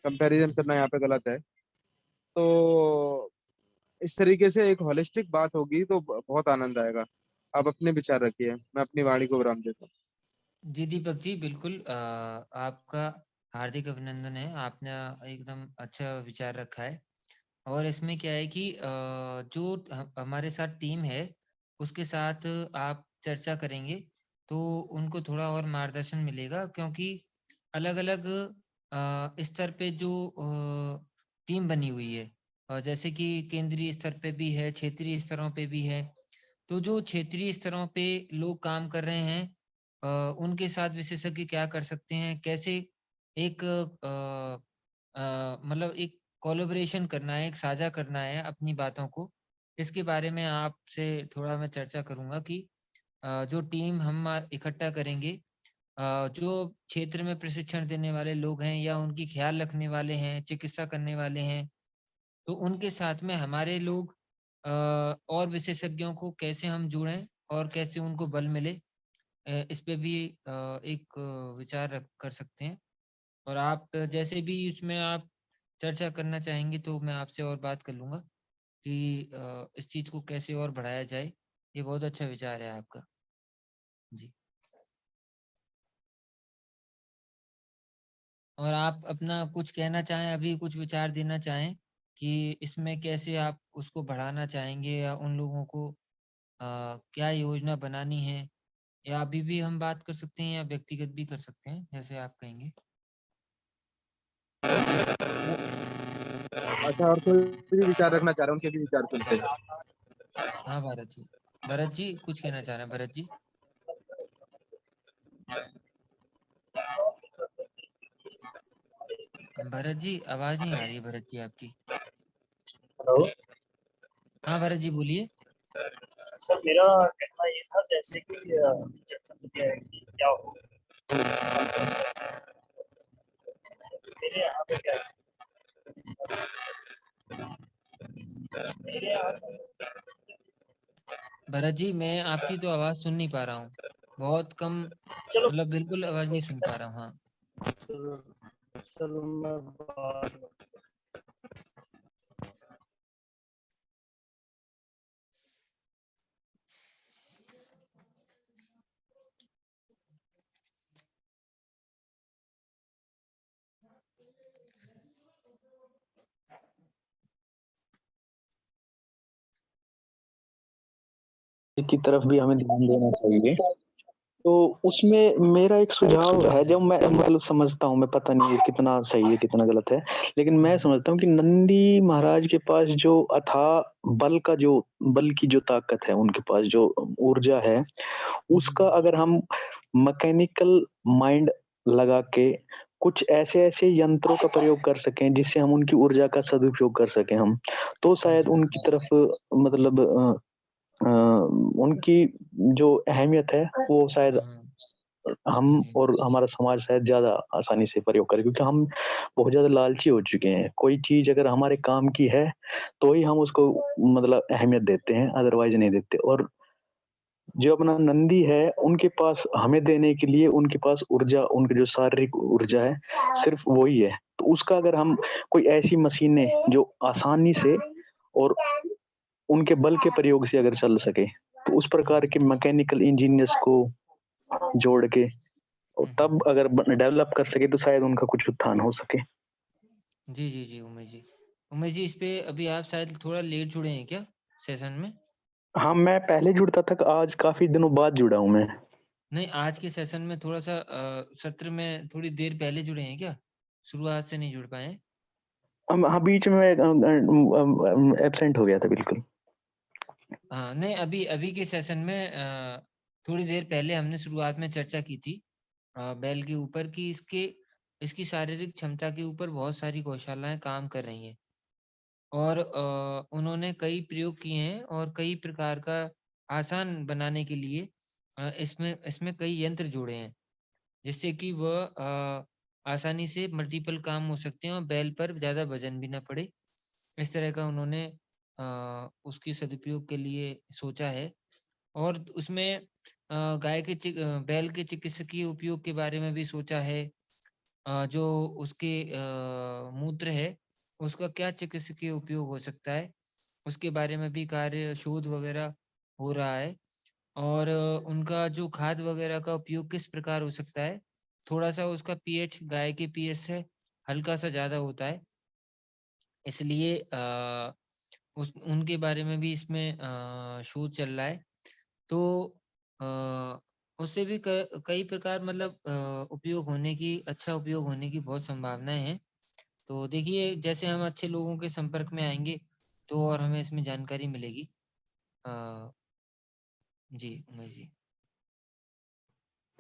कंपैरिजन हुँ, करना हुँ। यहाँ पे गलत है। तो इस तरीके से एक होलिस्टिक बात होगी तो बहुत आनंद आएगा। आप अपने विचार रखिए, मैं अपनी वाणी को विराम देता हूँ। जी, दीपक जी, बिल्कुल आपका हार्दिक अभिनंदन है। आपने एकदम अच्छा विचार रखा है और इसमें क्या है कि जो हमारे साथ टीम है, उसके साथ आप चर्चा करेंगे, तो उनको थोड़ा और मार्गदर्शन मिलेगा क्योंकि अलग-अलग स्तर पे जो टीम बनी हुई है जैसे कि केंद्रीय स्तर पे भी है, क्षेत्रीय स्तरों पे भी है। तो जो क्षेत्रीय स्तरों पे लोग काम कर रहे हैं उनके साथ विशेषज्ञ क्या कर सकते हैं, कैसे एक मतलब एक कोलैबोरेशन करना है, एक साझा करना है अपनी बातों को। इसके बारे में आपसे थोड़ा मैं चर्चा करूँगा कि जो टीम हम इकट्ठा करेंगे जो क्षेत्र में प्रशिक्षण देने वाले लोग हैं या उनकी ख़्याल रखने वाले हैं, चिकित्सा करने वाले हैं, तो उनके साथ में हमारे लोग और विशेषज्ञों को कैसे हम जोड़ें और कैसे उनको बल मिले, इस पे भी एक विचार कर सकते हैं। और आप जैसे भी इसमें आप चर्चा करना चाहेंगे तो मैं आपसे और बात कर लूंगा कि इस चीज को कैसे और बढ़ाया जाए। ये बहुत अच्छा विचार है आपका जी। और आप अपना कुछ कहना चाहें, अभी कुछ विचार देना चाहें कि इसमें कैसे आप उसको बढ़ाना चाहेंगे, या उन लोगों को क्या योजना बनानी है, या अभी भी हम बात कर सकते हैं या व्यक्तिगत भी कर सकते हैं, जैसे आप कहेंगे। अच्छा, और कोई भी विचार रखना चाह रहा है, उनके भी विचार सुनते हैं। हाँ भरत जी कुछ कहना चाह रहे हैं भरत जी। भरत जी आवाज नहीं आ रही है भरत जी आपकी। हेलो हाँ भरत जी बोलिए। सर, मेरा कहना ये था जैसे कि क्या हो मेरे यहाँ पे क्या है, मेरे यहाँ भरत जी मैं आपकी तो आवाज सुन नहीं पा रहा हूँ, बहुत कम, चलो मतलब बिल्कुल आवाज नहीं सुन पा रहा हूँ। हाँ चलो चलो मैं की तरफ भी हमें ध्यान देना चाहिए। तो उसमें मेरा एक सुझाव है, जब मैं मतलब समझता हूँ, मैं पता नहीं कितना सही है कितना गलत है, लेकिन मैं समझता हूँ कि नंदी महाराज के पास जो अथाह बल की जो ताकत है, उनके पास जो ऊर्जा है, उसका अगर हम मैकेनिकल माइंड लगा के कुछ ऐसे ऐसे यंत्रों का प्रयोग कर सकें जिससे हम उनकी ऊर्जा का सदुपयोग कर सकें हम, तो शायद उनकी तरफ मतलब उनकी जो अहमियत है वो शायद हम और हमारा समाज शायद ज्यादा आसानी से प्रयोग करे, क्योंकि हम बहुत ज्यादा लालची हो चुके हैं। कोई चीज अगर हमारे काम की है तो ही हम उसको मतलब अहमियत देते हैं, अदरवाइज नहीं देते। और जो अपना नंदी है, उनके पास हमें देने के लिए उनके पास ऊर्जा, उनकी जो शारीरिक ऊर्जा है सिर्फ वही है। तो उसका अगर हम कोई ऐसी मशीनें जो आसानी से और उनके बल के प्रयोग से अगर चल सके, तो उस प्रकार के मैकेनिकल इंजीनियर्स को जोड़ के और तब अगर डेवलप कर सके तो शायद उनका कुछ उत्थान हो सके। जी जी जी उमेश जी इस पे अभी आप शायद थोड़ा लेट जुड़े हैं क्या सेशन में? हाँ, मैं पहले जुड़ता था, आज काफी दिनों बाद जुड़ा हूँ मैं। नहीं, आज के सेशन में थोड़ा सा सत्र में थोड़ी देर पहले जुड़े हैं क्या, शुरुआत से नहीं जुड़ पाए हैं? हाँ, बीच में एब्सेंट हो गया था बिल्कुल। हाँ नहीं, अभी अभी के सेशन में थोड़ी देर पहले हमने शुरुआत में चर्चा की थी बैल के ऊपर कि इसकी शारीरिक क्षमता के ऊपर बहुत सारी गौशालाएं काम कर रही हैं, और उन्होंने कई प्रयोग किए हैं और कई प्रकार का आसान बनाने के लिए इसमें इसमें कई यंत्र जोड़े हैं, जिससे कि वह आसानी से मल्टीपल काम हो सकते हैं और बैल पर ज्यादा वजन भी ना पड़े। इस तरह का उन्होंने उसकी सदुपयोग के लिए सोचा है। और उसमें बैल के चिकित्सकीय उपयोग के बारे में भी सोचा है। जो उसके मूत्र है उसका क्या चिकित्सकीय उपयोग हो सकता है, उसके बारे में भी कार्य शोध वगैरह हो रहा है। और उनका जो खाद वगैरह का उपयोग किस प्रकार हो सकता है, थोड़ा सा उसका पीएच गाय के पीएच से हल्का सा ज्यादा होता है, इसलिए उनके बारे में भी इसमें शोध चल रहा है। तो अ, उससे भी कई प्रकार मतलब उपयोग होने की, अच्छा उपयोग होने की बहुत संभावनाएं हैं। तो देखिए जैसे हम अच्छे लोगों के संपर्क में आएंगे तो और हमें इसमें जानकारी मिलेगी। अ, जी उमेश जी।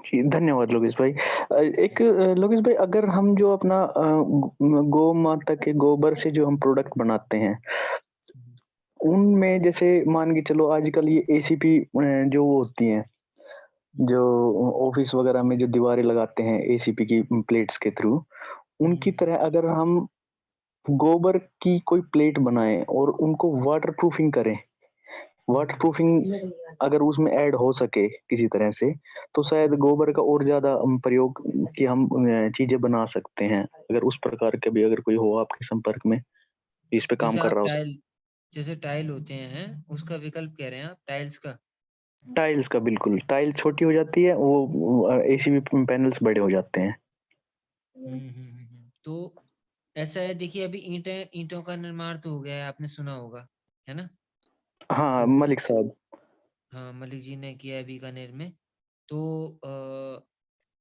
जी, धन्यवाद लोकेश भाई। लोकेश भाई, अगर हम जो अपना गौ माता के गोबर से जो हम प्रोडक्ट बनाते हैं, उनमें जैसे मान के चलो आजकल ये एसीपी जो होती हैं, जो ऑफिस वगैरह में जो दीवारें लगाते हैं एसीपी की प्लेट्स के थ्रू, उनकी तरह अगर हम गोबर की कोई प्लेट बनाएं और उनको वाटर प्रूफिंग करें, वाटर प्रूफिंग अगर उसमें ऐड हो सके किसी तरह से, तो शायद गोबर का और ज्यादा प्रयोग कि हम चीजें बना सकते हैं। अगर उस प्रकार के भी अगर कोई हो आपके संपर्क में इस पे काम जैसे कर आप रहा हो। टाइल, जैसे टाइल होते हैं उसका विकल्प कह रहे हैं आप, टाइल्स का? टाइल्स का बिल्कुल, टाइल छोटी हो जाती है, वो एसीबी पैनल्स बड़े हो जाते हैं। तो ऐसा है, देखिए अभी ईंटों का निर्माण तो हो गया है, आपने सुना होगा, है ना? हाँ तो मलिक साहब। हाँ, मलिक जी ने किया है बीकानेर में। तो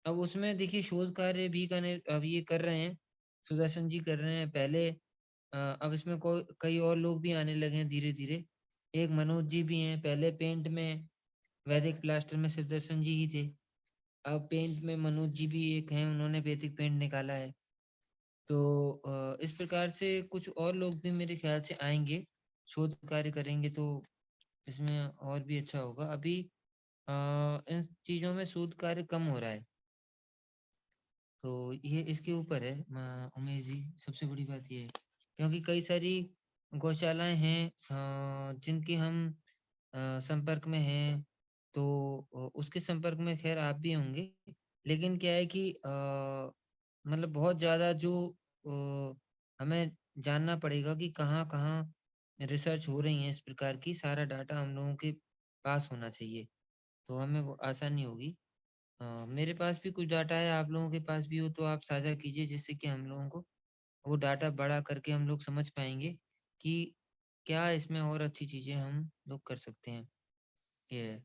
अब उसमें देखिए शोध कार्य बीकानेर अब ये कर रहे हैं, सुदर्शन जी कर रहे हैं पहले। अब इसमें कई और लोग भी आने लगे हैं धीरे धीरे। एक मनोज जी भी हैं, पहले पेंट में वैदिक प्लास्टर में सुदर्शन जी ही थे। अब पेंट में मनोज जी भी एक हैं, उन्होंने वैदिक पेंट निकाला है। तो इस प्रकार से कुछ और लोग भी मेरे ख्याल से आएंगे, शोध कार्य करेंगे, तो इसमें और भी अच्छा होगा। अभी इन चीजों में शोध कार्य कम हो रहा है, तो ये इसके ऊपर है उमेश जी। सबसे बड़ी बात ये है, क्योंकि कई सारी गौशालाएं हैं जिनके हम संपर्क में हैं, तो उसके संपर्क में खैर आप भी होंगे। लेकिन क्या है कि मतलब बहुत ज्यादा जो हमें जानना पड़ेगा कि कहाँ कहाँ रिसर्च हो रही है इस प्रकार की, सारा डाटा हम लोगों के पास होना चाहिए, तो हमें वो आसानी होगी। मेरे पास भी कुछ डाटा है, आप लोगों के पास भी हो तो आप साझा कीजिए, जिससे कि हम लोगों को वो डाटा बड़ा करके हम लोग समझ पाएंगे कि क्या इसमें और अच्छी चीजें हम लोग कर सकते हैं। ये है।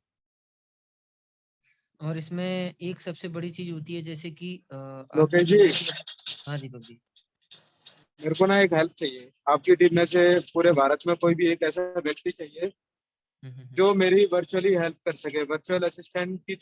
और इसमें एक सबसे बड़ी चीज होती है, जैसे कि आप जो लोकेश जी, हाँ दीपक जी। मेरे को ना एक हेल्प चाहिए आपकी टीम में से। पूरे भारत में कोई भी एक ऐसा व्यक्ति चाहिए हम्म, हम्म, जो मेरी वर्चुअली हेल्प कर सके। वर्चुअल असिस्टेंट की जो